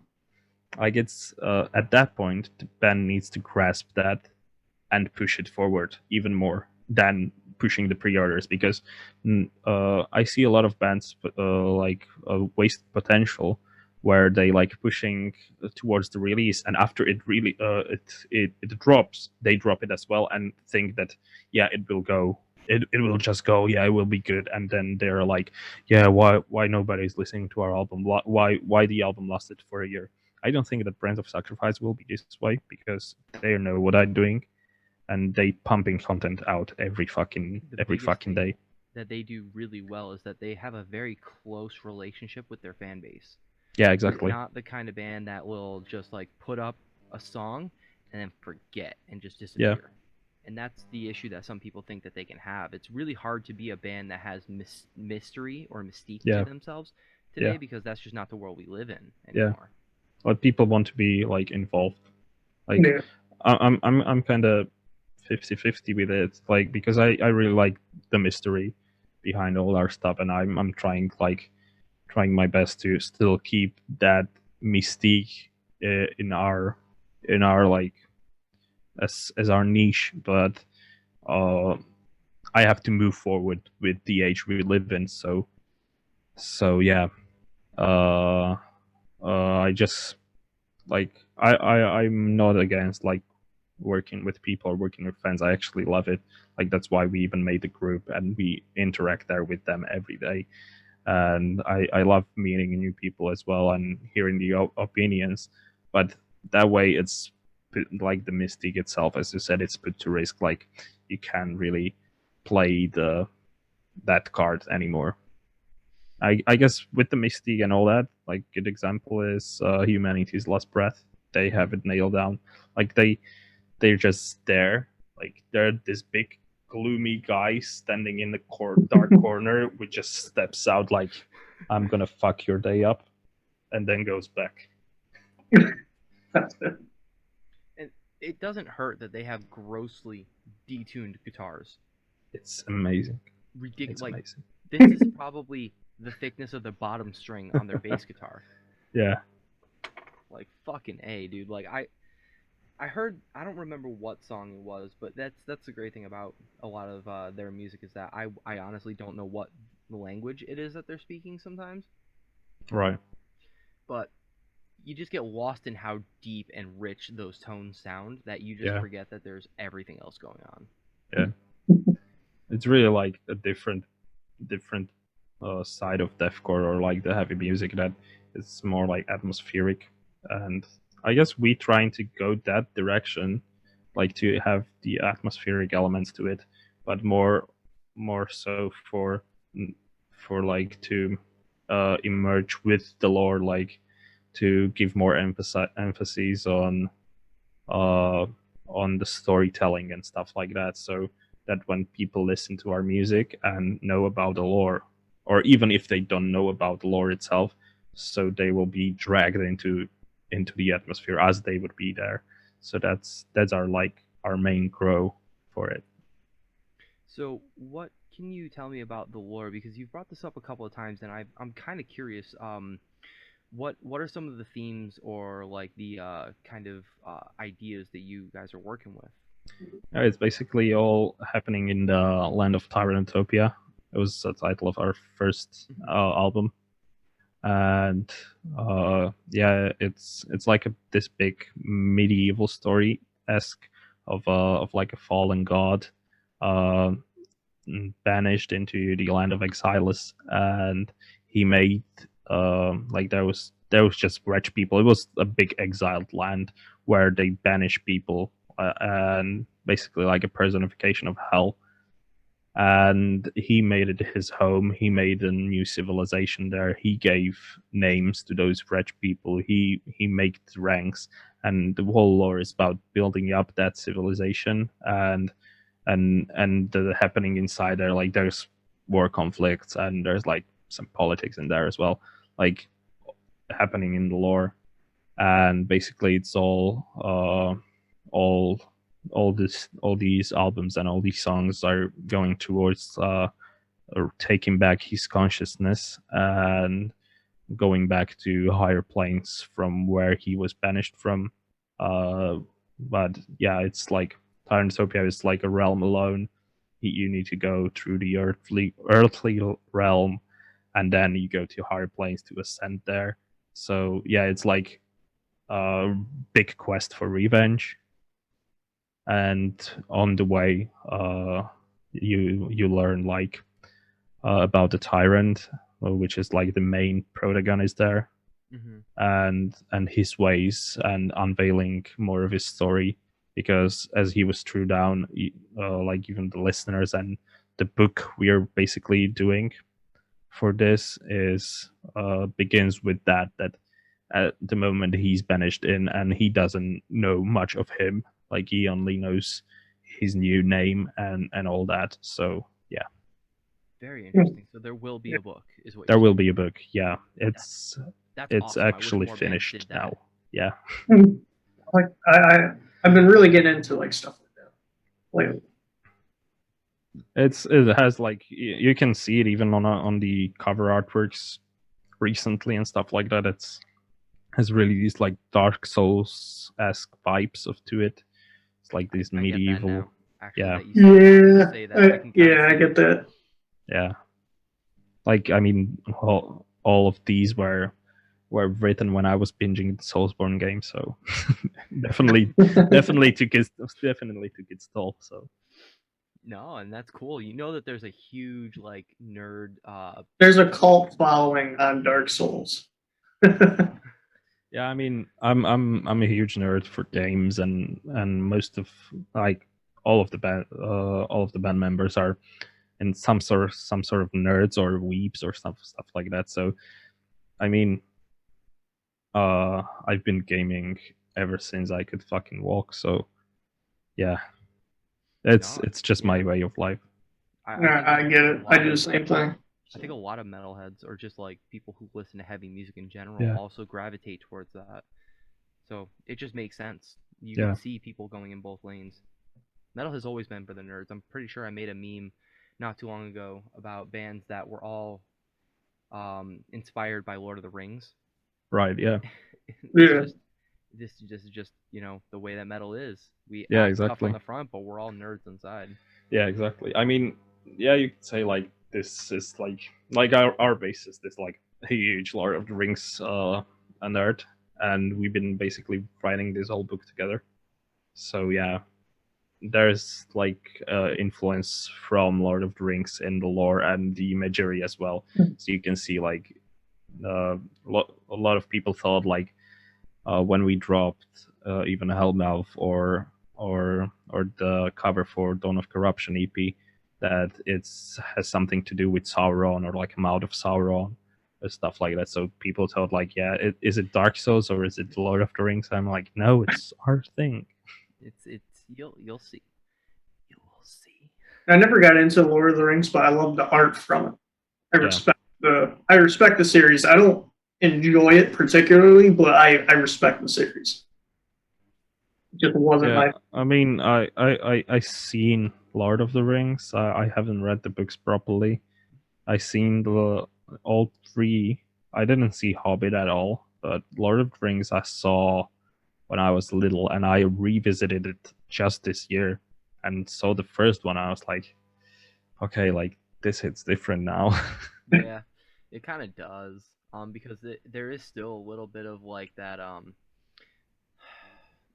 A: like it's at that point the band needs to grasp that and push it forward even more than pushing the pre-orders, because I see a lot of bands waste potential where they like pushing towards the release, and after it really it drops, they drop it as well and think that yeah, it will go, it will just go, yeah, it will be good, and then they're like, yeah, why nobody's listening to our album, why the album lasted for a year. I don't think that Brands of Sacrifice will be this way because they know what I'm doing, and they pumping content out every fucking day.
B: That they do really well is that they have a very close relationship with their fan base.
A: Yeah,
B: They're
A: exactly.
B: not the kind of band that will just like put up a song and then forget and just disappear.
A: Yeah.
B: And that's the issue that some people think that they can have. It's really hard to be a band that has mystery or mystique
A: Yeah.
B: to themselves today,
A: Yeah.
B: because that's just not the world we live in
A: Yeah.
B: anymore.
A: But people want to be like involved. Like
C: Yeah.
A: I'm kind of 50-50 with it, like because I really like the mystery behind all our stuff, and I'm trying my best to still keep that mystique in our like as our niche, but I have to move forward with the age we live in. So yeah, I just like I'm not against like working with people or working with friends. I actually love it. Like that's why we even made the group and we interact there with them every day. And I love meeting new people as well and hearing the opinions. But that way, it's like the mystique itself, as you said, it's put to risk. Like you can't really play that card anymore. I guess with the mystique and all that, like good example is Humanity's Last Breath. They have it nailed down. Like they're just there. Like they're this big gloomy guy standing in the dark corner, which just steps out like, "I'm gonna fuck your day up," and then goes back.
C: That's it.
B: And it doesn't hurt that they have grossly detuned guitars.
A: It's amazing.
B: Ridiculous.
A: It's
B: Like
A: amazing.
B: this is probably the thickness of the bottom string on their bass guitar.
A: Yeah.
B: Like fucking A, dude. Like I heard, I don't remember what song it was, but that's the great thing about a lot of their music is that I honestly don't know what language it is that they're speaking sometimes,
A: Right.
B: but you just get lost in how deep and rich those tones sound that you just
A: Yeah.
B: forget that there's everything else going on.
A: Yeah. It's really like a different side of deathcore or like the heavy music that is more like atmospheric. And I guess we trying to go that direction, like to have the atmospheric elements to it, but more so for like to emerge with the lore, like to give more emphasis uh on the storytelling and stuff like that, so that when people listen to our music and know about the lore, or even if they don't know about the lore itself, so they will be dragged into the atmosphere as they would be there. So that's our main grow for it.
B: So what can you tell me about the lore? Because you've brought this up a couple of times, and I'm kind of curious. What are some of the themes or like the kind of ideas that you guys are working with?
A: It's basically all happening in the land of Tyrantopia. It was the title of our first album, and yeah, it's like this big medieval story esque of like a fallen god, uh, banished into the land of Exilus, and he made like there was just wretched people. It was a big exiled land where they banish people, and basically like a personification of hell. And he made it his home. He made a new civilization there. He gave names to those wretched people. He made ranks, and the whole lore is about building up that civilization and the happening inside there. Like there's war conflicts and there's like some politics in there as well, like happening in the lore. And basically, it's all all these albums and all these songs are going towards or taking back his consciousness and going back to higher planes from where he was banished from. But yeah, it's like Tyrantopia is like a realm alone. You need to go through the earthly realm, and then you go to higher planes to ascend there. So yeah, it's like a big quest for revenge. And on the way, you learn like about the tyrant, which is like the main protagonist there, and his ways, and unveiling more of his story. Because as he was threw down, like even the listeners and the book we are basically doing for this is begins with that at the moment he's banished in, and he doesn't know much of him. Like he only knows his new name and all that. So yeah,
B: Very interesting. So there will be a book, is what
A: there
B: you're
A: will
B: saying.
A: be a book. Yeah,
B: That's
A: it's
B: awesome. I wish
A: actually
B: more bands
A: finished
B: did that.
A: now. Yeah.
C: Like I've been really getting into like stuff like that lately.
A: It has like you can see it even on the cover artworks recently and stuff like that. It's has really these like Dark Souls esque vibes of to it. It's like this
B: I get that
A: medieval.
B: now. Actually,
A: Yeah.
B: that you say that, I can kinda
C: Yeah, I
B: see
C: get
B: it.
C: that.
A: Yeah. Like I mean, all of these were were written when I was binging the Soulsborne game, so definitely took its toll. So
B: No, and that's cool. You know that there's a huge like nerd.
C: There's a cult following on Dark Souls.
A: yeah, I mean, I'm a huge nerd for games, and most of like all of the band members are in some sort of nerds or weeps or stuff like that. So I mean, I've been gaming ever since I could fucking walk. So yeah, it's
B: No,
A: just
B: yeah.
A: my way of life.
C: I get it. I do the same thing.
B: I think a lot of metalheads or just like people who listen to heavy music in general
A: Yeah.
B: also gravitate towards that. So it just makes sense. You
A: Yeah.
B: can see people going in both lanes. Metal has always been for the nerds. I'm pretty sure I made a meme not too long ago about bands that were all inspired by Lord of the Rings.
A: Right. Yeah.
C: Yeah.
B: This is just the way that metal is. We
A: Yeah,
B: act tough
A: exactly.
B: on the front, but we're all nerds inside.
A: Yeah, exactly. I mean, yeah, you could say like this is like our bassist is like a huge Lord of the Rings a nerd, and we've been basically writing this whole book together. So yeah, there's like influence from Lord of the Rings in the lore and the imagery as well. So you can see like a lot of people thought like when we dropped even Hellmouth or the cover for Dawn of Corruption EP, that it has something to do with Sauron or like Mouth of Sauron or stuff like that. So people thought like, yeah, is it Dark Souls or is it Lord of the Rings? I'm like, no, it's our thing.
B: It's you'll see. You will see.
C: I never got into Lord of the Rings, but I love the art from it. I respect the series. I don't enjoy it particularly, but I respect the series. It just wasn't my.
A: I mean, I seen Lord of the Rings. I haven't read the books properly. I seen the all three. I didn't see Hobbit at all, but Lord of the Rings I saw when I was little, and I revisited it just this year and saw the first one. I was like, okay, like this hits different now.
B: Yeah, it kind of does. Because there is still a little bit of like that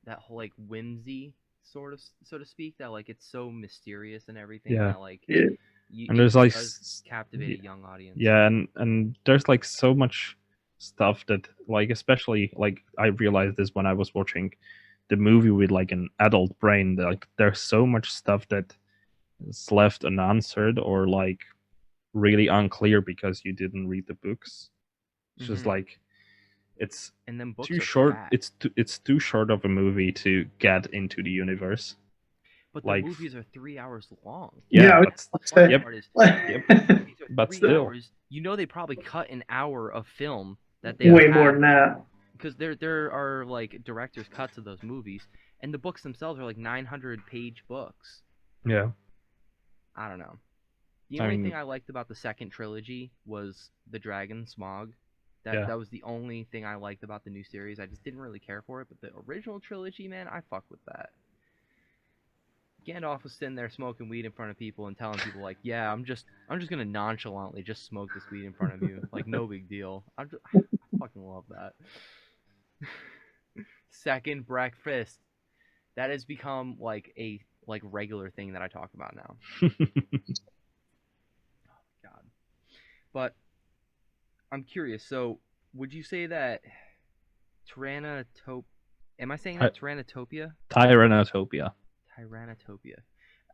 B: that whole like whimsy sort of, so to speak, that like it's so mysterious and everything
A: Yeah.
B: that like
C: Yeah.
A: And there's like
B: does captivate a young audience.
A: Yeah, and there's like so much stuff that like, especially like I realized this when I was watching the movie with like an adult brain, that like there's so much stuff that is left unanswered or like really unclear because you didn't read the books. It's just like it's
B: and then books
A: too
B: are
A: short.
B: fat.
A: It's too short of a movie to get into the universe.
B: But
A: like,
B: the movies are 3 hours long.
A: Yeah,
B: But
A: but still.
B: hours, you know, they probably cut an hour of film that they
C: Way more than that.
B: Because there are like director's cuts of those movies, and the books themselves are like 900-page books.
A: Yeah.
B: I don't know. The only thing I liked about the second trilogy was the dragon Smog. That was the only thing I liked about the new series. I just didn't really care for it, but the original trilogy, man, I fuck with that. Gandalf was sitting there smoking weed in front of people and telling people like, "Yeah, I'm just gonna nonchalantly just smoke this weed in front of you, like no big deal." I fucking love that. Second breakfast, that has become like a regular thing that I talk about now. God, but I'm curious. So, would you say that Am I saying that Tyrannotopia?
A: Tyrannotopia.
B: Tyrannotopia.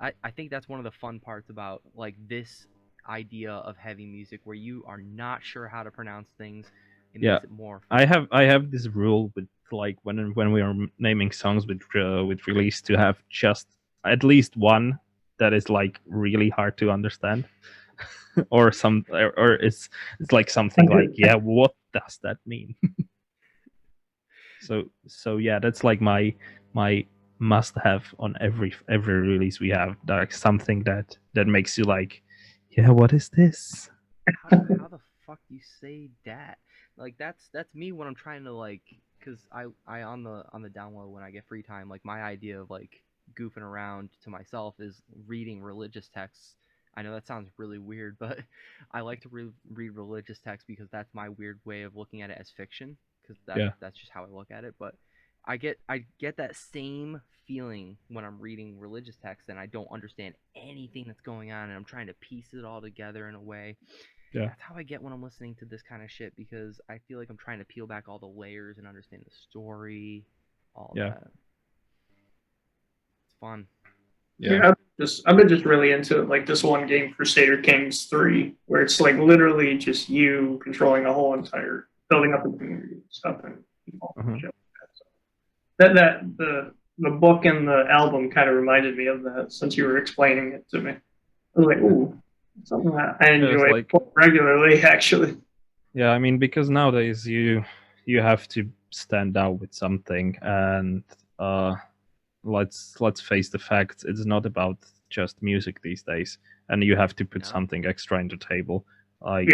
B: I think that's one of the fun parts about like this idea of heavy music, where you are not sure how to pronounce things. It makes it more fun.
A: I have this rule with like when we are naming songs with release, to have just at least one that is like really hard to understand. or it's like something like, yeah, what does that mean? so yeah, that's like my must have on every release we have, like something that makes you like, yeah, what is this?
B: How the fuck do you say that? Like that's me when I'm trying to like, cause I on the download when I get free time, like my idea of like goofing around to myself is reading religious texts I know that sounds really weird, but I like to read religious texts because that's my weird way of looking at it as fiction, because
A: Yeah.
B: that's just how I look at it. But I get that same feeling when I'm reading religious texts and I don't understand anything that's going on and I'm trying to piece it all together in a way.
A: Yeah.
B: That's how I get when I'm listening to this kind of shit, because I feel like I'm trying to peel back all the layers and understand the story, all
A: Yeah.
B: that. It's fun.
A: Yeah.
C: I've been just really into it, like this one game, Crusader Kings 3, where it's like literally just you controlling a whole entire building up a community and stuff, and shit like that. So that the book and the album kind of reminded me of that since you were explaining it to me. I was like, ooh, something that I enjoy
A: like,
C: regularly, actually.
A: Yeah, I mean, because nowadays you have to stand out with something, and let's face the facts. It's not about just music these days, and you have to put something extra on the table. Like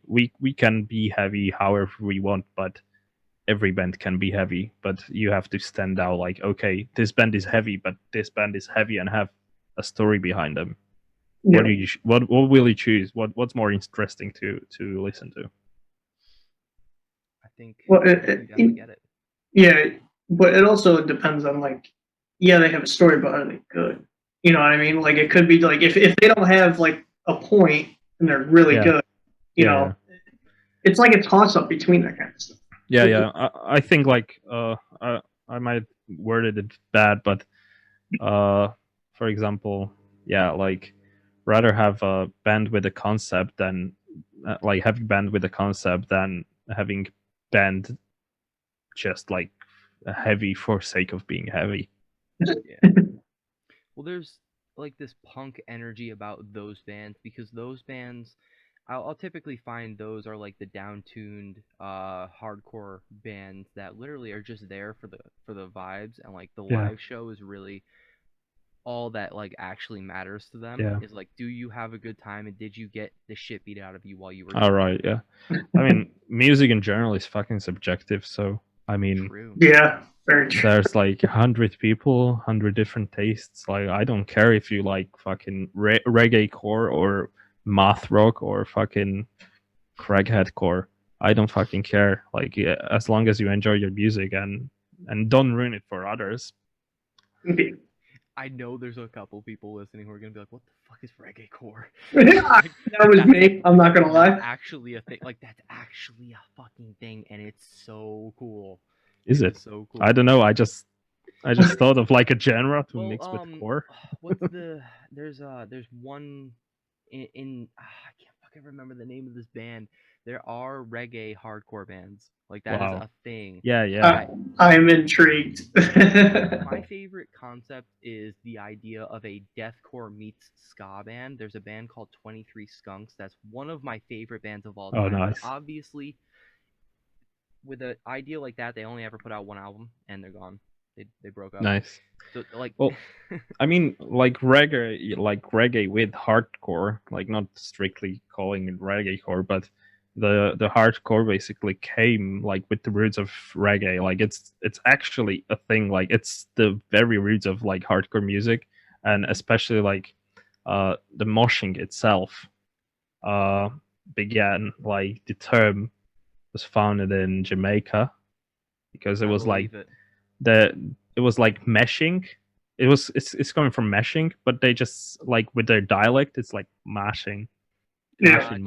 A: we can be heavy however we want, but every band can be heavy. But you have to stand out. Like, okay, this band is heavy, but this band is heavy and have a story behind them.
C: Yeah.
A: What will you choose? What's more interesting to listen to?
B: I think
C: well,
B: you definitely get it.
C: Yeah, but it also depends on like, yeah, they have a story, but are they good? You know what I mean? Like it could be like if they don't have like a point and they're really good, you know, it's like a toss up between that kind of stuff.
A: Yeah. I think like I might worded it bad, but for example, yeah, like rather have a band with a concept than like having band with a concept than having band just like heavy for sake of being heavy.
B: Yeah. Well, there's like this punk energy about those bands, because those bands, I'll typically find those are like the down-tuned hardcore bands that literally are just there for the vibes, and like the live show is really all that like actually matters to them. Is like, do you have a good time and did you get the shit beat out of you while you were
A: all right? Yeah. I mean, music in general is fucking subjective, so I mean,
B: true.
C: Yeah, very true.
A: There's like 100 people, 100 different tastes. Like, I don't care if you like fucking reggae core or math rock or fucking crackhead core. I don't fucking care. Like, yeah, as long as you enjoy your music and don't ruin it for others.
B: I know there's a couple people listening who are gonna be like, "What the fuck is reggae core?"
C: Like, that was me. I'm not gonna lie.
B: Actually, a thing. Like that's actually a fucking thing, and it's so cool.
A: Is it?
B: So cool.
A: I don't know. I just thought of like a genre to mix with core.
B: What's the? There's one in I can't fucking remember the name of this band. There are reggae hardcore bands. Like that is a thing.
A: Yeah.
C: I'm intrigued.
B: My favorite concept is the idea of a deathcore meets ska band. There's a band called 23 Skunks. That's one of my favorite bands of all time.
A: Oh, nice.
B: But obviously, with an idea like that, they only ever put out one album and they're gone. They broke up.
A: Nice.
B: So like,
A: well, I mean, like reggae with hardcore, like not strictly calling it reggae core, but the hardcore basically came like with the roots of reggae. Like it's actually a thing. Like it's the very roots of like hardcore music, and especially like the moshing itself began, like the term was founded in Jamaica because it was like it was like meshing. It's coming from meshing, but they just like with their dialect, it's like mashing.
C: Yeah,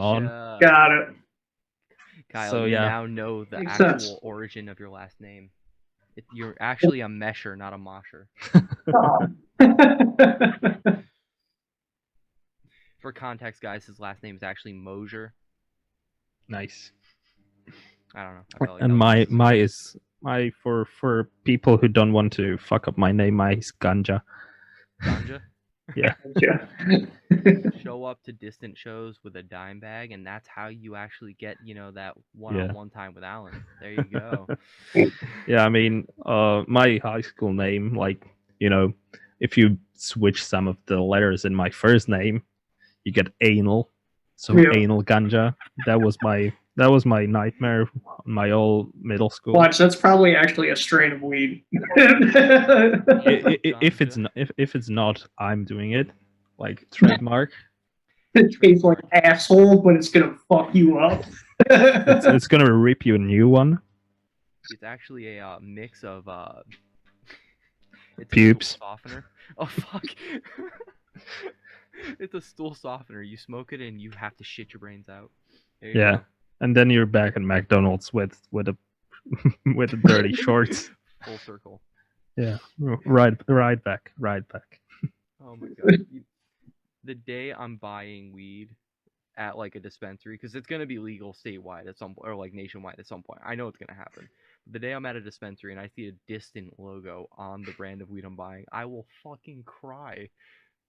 C: got it.
B: Kyle,
A: so,
B: you
A: yeah.
B: now know the actual origin of your last name. You're actually a mesher, not a mosher. For context, guys, his last name is actually Mosier.
A: Nice.
B: I don't know. I felt like
A: and my is for people who don't want to fuck up my name, my is Grnja.
B: Grnja?
A: Yeah.
B: Show up to distant shows with a dime bag, and that's how you actually get, that one-on-one time with Alan. There you go.
A: Yeah, I mean, my high school name, like, if you switch some of the letters in my first name, you get anal. So anal Grnja. That was my nightmare in my old middle school.
C: Watch, that's probably actually a strain of weed.
A: if it's not, I'm doing it, like trademark.
C: It tastes like asshole, but it's gonna fuck you up.
A: It's gonna rip you a new one.
B: It's actually a mix of it's
A: Pubes.
B: a stool softener. Oh fuck! It's a stool softener. You smoke it and you have to shit your brains out. There you
A: Yeah,
B: go.
A: and then you're back in McDonald's with a with the dirty shorts.
B: Full circle.
A: Yeah, right back.
B: Oh my god. The day I'm buying weed at like a dispensary, because it's gonna be legal statewide at some point, or like nationwide at some point. I know it's gonna happen. The day I'm at a dispensary and I see a Distant logo on the brand of weed I'm buying, I will fucking cry.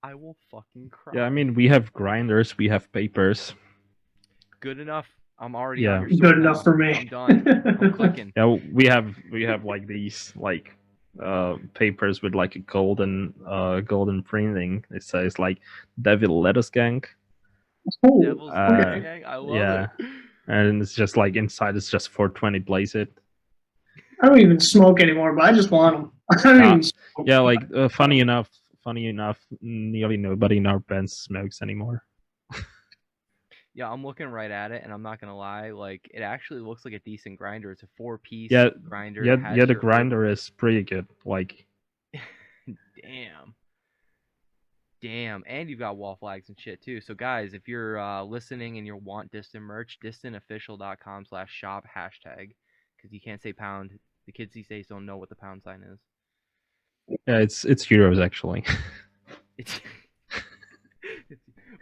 B: I will fucking cry.
A: Yeah, I mean, we have grinders, we have papers.
B: Good enough. I'm already
A: Yeah.
B: on your store
C: Good
B: now.
C: enough for me.
B: I'm done. I'm clicking.
A: Yeah, we have like these like papers with like a golden printing. It says like Devil Lettuce Gang.
C: Oh,
B: Devil's
C: okay.
B: Gang. I love
A: yeah.
B: it.
A: And it's just like inside it's just 420 blaze it.
C: I don't even smoke anymore, but I just want them. I don't even smoke.
A: Yeah, like funny enough, nearly nobody in our band smokes anymore.
B: Yeah, I'm looking right at it, and I'm not gonna lie. Like, it actually looks like a decent grinder. It's a 4-piece
A: Yeah,
B: grinder.
A: yeah,
B: It has
A: yeah. The
B: your
A: grinder is pretty good. Like,
B: Damn. Damn. And you've got wall flags and shit too. So guys, if you're listening and you want Distant merch, distantofficial.com/shop hashtag, because you can't say pound. The kids these days don't know what the pound sign is.
A: yeah, it's euros actually.
B: It's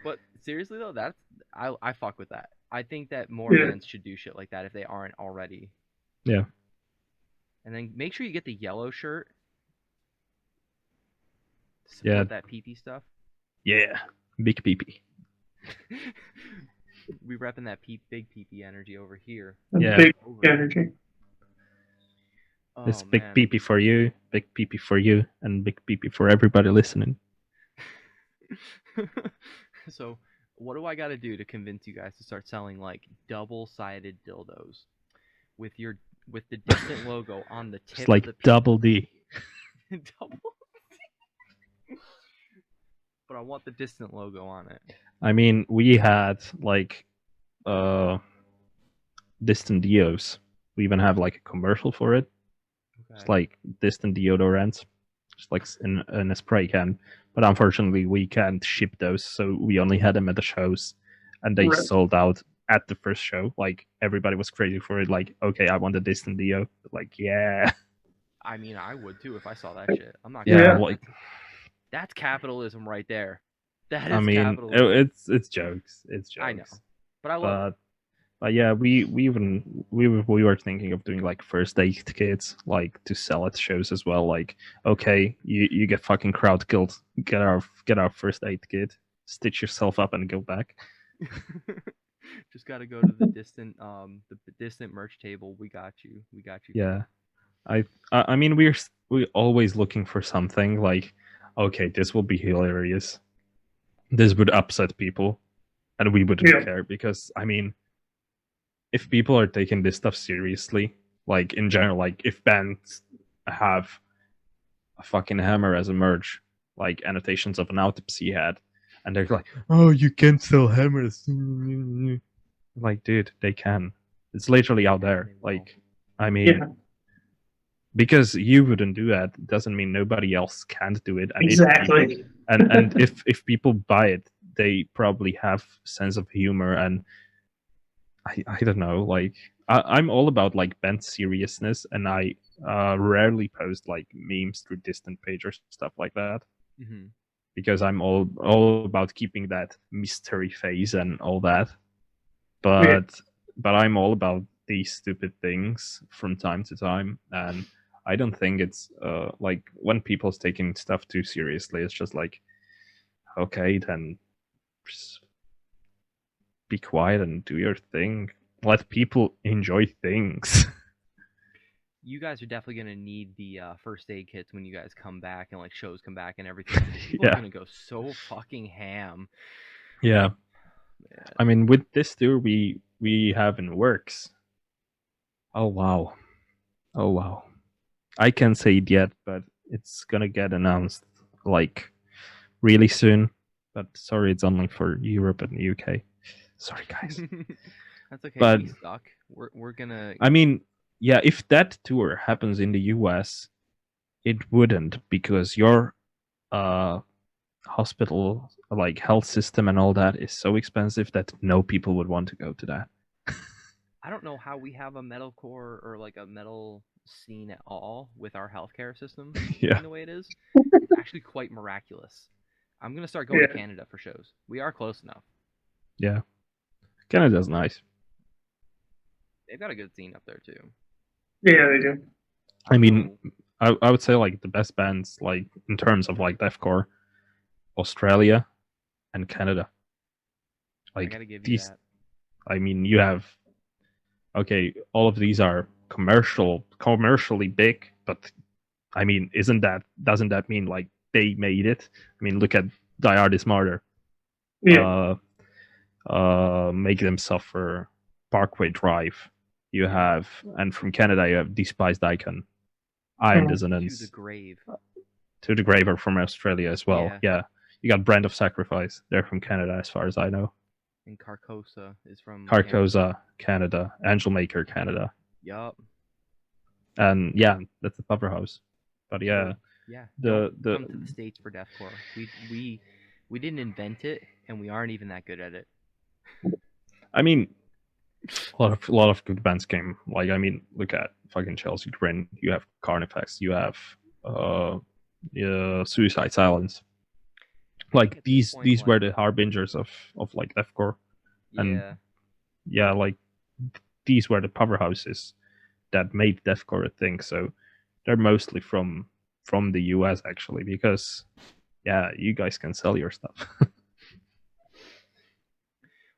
B: but seriously though, that's I fuck with that. I think that more
C: Yeah.
B: bands should do shit like that if they aren't already.
A: Yeah.
B: And then make sure you get the yellow shirt.
A: Yeah.
B: Support that PP stuff.
A: Yeah, big PP.
B: We repping that big PP energy over here.
A: Yeah.
C: Big
B: Over
C: energy.
B: Oh,
A: It's big
B: man.
A: PP for you, big PP for you, and big PP for everybody listening.
B: So, what do I got to do to convince you guys to start selling like double-sided dildos with the Distant logo on the tip
A: It's like
B: of the
A: double D.
B: double? But I want the Distant logo on it.
A: I mean, we had like Distant Dios. We even have like a commercial for it.
B: Okay.
A: It's like Distant deodorants, just like in a spray can. But unfortunately, we can't ship those, so we only had them at the shows, and they
C: Right.
A: sold out at the first show. Like everybody was crazy for it. Like, okay, I want a Distant Dio. Like, yeah,
B: I mean, I would too if I saw that shit. I'm not
A: yeah.
B: gonna lie.
A: Like,
B: That's capitalism right there. That is
A: I mean,
B: capitalism.
A: it's jokes. It's jokes.
B: I know, but I love it.
A: But yeah, we were thinking of doing like first aid kits, like to sell at shows as well. Like, okay, you get fucking crowd killed, get our first aid kit, stitch yourself up, and go back.
B: Just gotta go to the distant merch table. We got you. We got you.
A: Yeah, I mean we're always looking for something like, okay, this will be hilarious, this would upset people, and we wouldn't
C: Yeah.
A: care because I mean, if people are taking this stuff seriously, like in general, like if bands have a fucking hammer as a merch, like annotations of an autopsy head, and they're like, oh, you can't sell hammers. Like, dude, they can. It's literally out there. Like, I mean,
C: Yeah.
A: because you wouldn't do that doesn't mean nobody else can't do it. And
C: Exactly.
A: if people buy it, they probably have sense of humor, and I don't know, like I'm all about like band seriousness, and I rarely post like memes through Distant page or stuff like that,
B: Mm-hmm.
A: because I'm all about keeping that mystery phase and all that. But I'm all about these stupid things from time to time, and I don't think it's like when people's taking stuff too seriously, it's just like, okay, then just be quiet and do your thing. Let people enjoy things.
B: You guys are definitely gonna need the first aid kits when you guys come back and like shows come back and everything. People
A: Yeah.
B: are gonna go so fucking ham.
A: Yeah.
B: Man.
A: I mean, with this tour we have in works. Oh wow. I can't say it yet, but it's gonna get announced like really soon. but sorry, it's only for Europe and the UK. Sorry, guys.
B: That's okay.
A: But
B: We suck. We're gonna.
A: I mean, yeah, if that tour happens in the US, it wouldn't, because your uh hospital, like health system and all that, is so expensive that no people would want to go to that.
B: I don't know how we have a metalcore or like a metal scene at all with our healthcare system
A: Yeah.
B: being the way it is. It's actually quite miraculous. I'm gonna start going to
C: Yeah.
B: Canada for shows. We are close enough.
A: Yeah. Canada's nice.
B: They've got a good scene up there too.
C: Yeah, they do.
A: I mean,
B: So,
A: I would say like the best bands, like in terms of like deathcore, Australia and Canada.
B: I
A: Like
B: gotta give you
A: these,
B: that.
A: I mean, you have, okay, all of these are commercially big, but I mean, doesn't that mean like they made it? I mean, look at Die Hard is Martyr,
C: Yeah.
A: Make Them Suffer, Parkway Drive. You have, and from Canada you have Despised Icon, Iron
C: Mhm.
B: To
A: Dissonance,
B: the grave.
A: To the Grave are from Australia as well. Yeah. You got Brand of Sacrifice. They're from Canada, as far as I know.
B: And Carcosa is from
A: Carcosa, Canada. Angelmaker, Canada.
B: Yup.
A: And yeah, that's the powerhouse. But yeah,
B: Yeah.
A: the
B: Come to the States for deathcore. We didn't invent it, and we aren't even that good at it.
A: I mean, a lot of good bands came. Like, I mean, look at fucking Chelsea Grin. You have Carnifex. You have Suicide Silence. Like these were the harbingers of like deathcore.
B: Yeah.
A: And yeah, like these were the powerhouses that made deathcore a thing. So they're mostly from the US actually, because yeah, you guys can sell your stuff.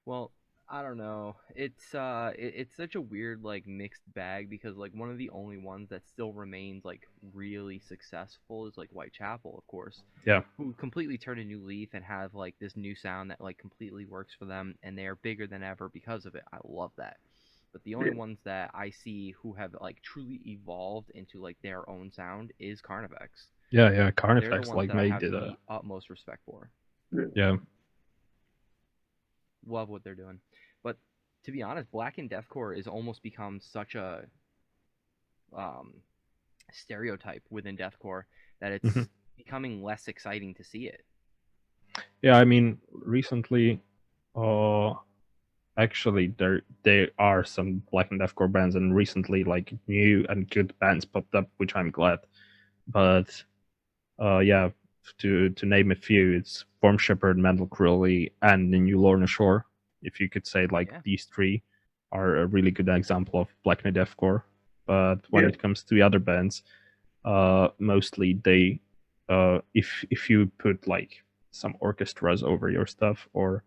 B: Well, I don't know. It's such a weird like mixed bag because like one of the only ones that still remains like really successful is like Whitechapel, of course.
A: Yeah.
B: Who completely turned a new leaf and have like this new sound that like completely works for them, and they are bigger than ever because of it. I love that. But the only ones that I see who have like truly evolved into like their own sound is Carnifex.
A: Yeah,
B: They're the
A: Carnifex
B: ones
A: like
B: that I
A: made
B: have
A: it
B: the utmost respect for.
A: yeah.
B: Love what they're doing. But to be honest, black and deathcore is almost become such a stereotype within deathcore that it's becoming less exciting to see it.
A: Yeah, I mean, recently, actually, there are some black and deathcore bands, and recently, like new and good bands popped up, which I'm glad. But yeah, to name a few, it's Form Shepherd, Mental Cruelty, and the new Lorna Shore. If you could say, like, these three are a really good example of black and deathcore. But when it comes to the other bands, mostly they, if you put like some orchestras over your stuff, or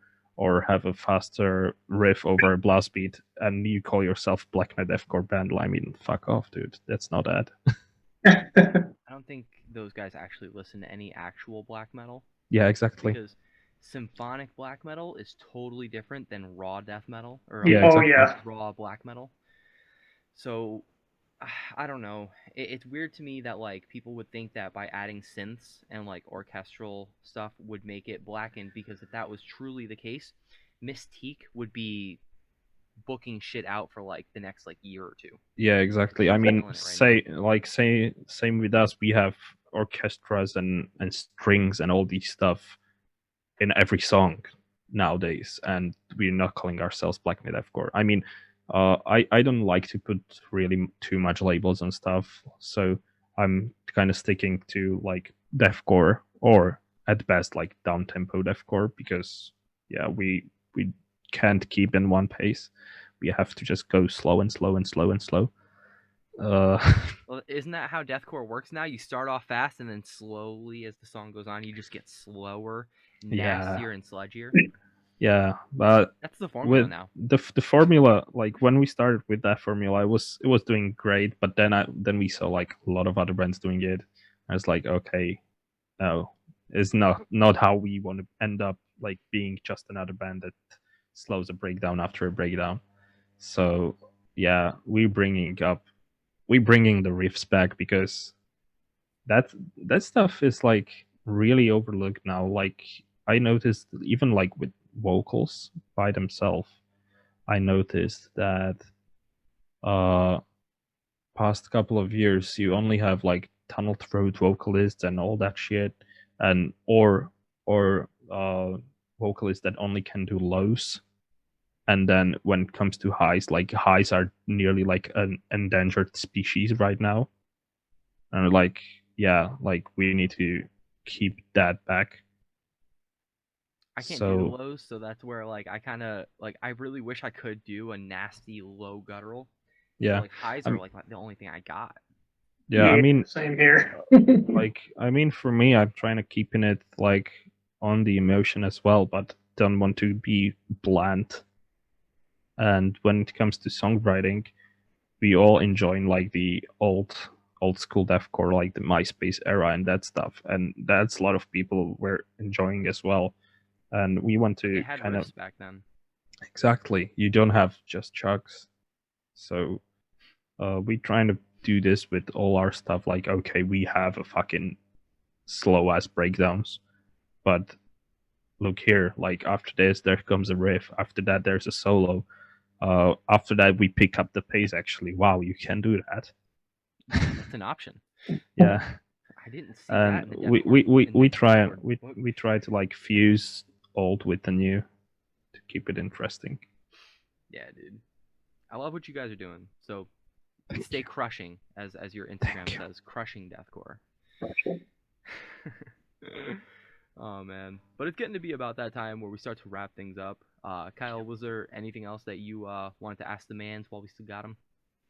A: have a faster riff over a blast beat, and you call yourself black and deathcore band, I mean, fuck off, dude. That's not that.
B: I don't think those guys actually listen to any actual black metal.
A: Yeah, exactly.
B: Because symphonic black metal is totally different than raw death metal or raw black metal. So I don't know. It's weird to me that like people would think that by adding synths and like orchestral stuff would make it blackened, because if that was truly the case, Mystique would be booking shit out for like the next like year or two.
A: Yeah, exactly. I mean, same with us. We have orchestras and strings and all these stuff in every song nowadays, and we're not calling ourselves black deathcore. I mean, I don't like to put really too much labels on stuff, so I'm kind of sticking to like deathcore, or at best like down tempo deathcore, because yeah, we can't keep in one pace. We have to just go slow and slow and slow and slow.
B: Well, isn't that how deathcore works now? You start off fast, and then slowly, as the song goes on, you just get slower, nastier, and sludgier.
A: Yeah, but
B: that's the formula now.
A: The formula, like when we started with that formula, it was doing great, but then we saw like a lot of other bands doing it. I was like, okay, no, it's not how we want to end up, like being just another band that slows a breakdown after a breakdown. So yeah, we're bringing the riffs back, because that stuff is like really overlooked now. Like I noticed even like with vocals by themselves, I noticed that past couple of years you only have like tunnel throat vocalists and all that shit, and or vocalists that only can do lows. And then when it comes to highs, like highs are nearly like an endangered species right now. And like, yeah, like we need to keep that back.
B: I can't
A: So
B: do lows, so that's where like I kind of like I really wish I could do a nasty low guttural. So
A: yeah,
B: like highs are
A: I'm,
B: like the only thing I got.
A: yeah. I mean,
C: same here.
A: like, I mean, for me, I'm trying to keeping it like on the emotion as well, but don't want to be bland. And when it comes to songwriting, we all enjoying like the old school deathcore, like the MySpace era and that stuff, and that's a lot of people were enjoying as well. And we want
B: They
A: to
B: had
A: kind of
B: riffs back then.
A: exactly. You don't have just chugs, so we trying to do this with all our stuff. Like, okay, we have a fucking slow ass breakdowns, but look here. Like after this, there comes a riff. After that, there's a solo. After that, we pick up the pace. Actually, wow, you can do that.
B: That's an option.
A: Yeah.
B: I didn't see that in
A: And
B: the
A: we
B: deathcore.
A: we,
B: in
A: we
B: the
A: try
B: Discord.
A: we try to like fuse old with the new to keep it interesting.
B: Yeah, dude. I love what you guys are doing. So stay crushing, as your Instagram says, crushing deathcore. Oh man, but it's getting to be about that time where we start to wrap things up. Kyle, was there anything else that you wanted to ask the mans while we still got him?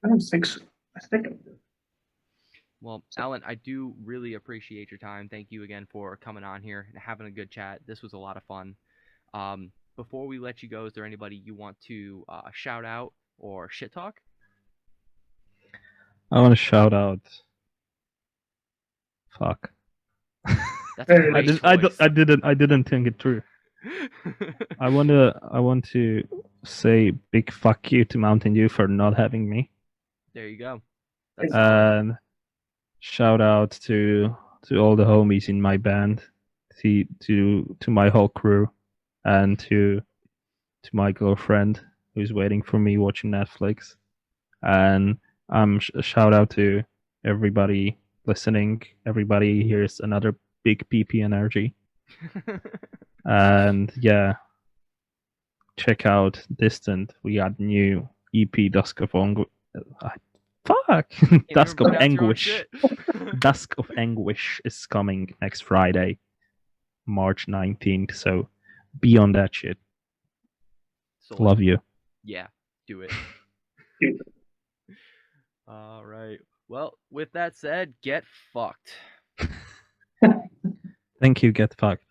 C: I don't think so. I think I'm good.
B: Well, Alan, I do really appreciate your time. Thank you again for coming on here and having a good chat. This was a lot of fun. Before we let you go, is there anybody you want to shout out or shit talk?
A: I want to shout out. Fuck.
B: That's a
C: Hey.
B: great choice.
A: I didn't think it through. I want to say big fuck you to Mountain Dew for not having me.
B: There you go. That's solid.
A: And shout out to all the homies in my band, to my whole crew, and to my girlfriend who's waiting for me watching Netflix. And shout out to everybody listening. Everybody, here's another big PP energy. And yeah, check out Distant. We got new EP Dusk of fuck Dusk of Anguish. Dusk of Anguish is coming next Friday, March 19th. So be on that shit.
B: So,
A: love you.
B: Yeah, do it. All right. Well, with that said, get fucked.
A: Thank you, get fucked.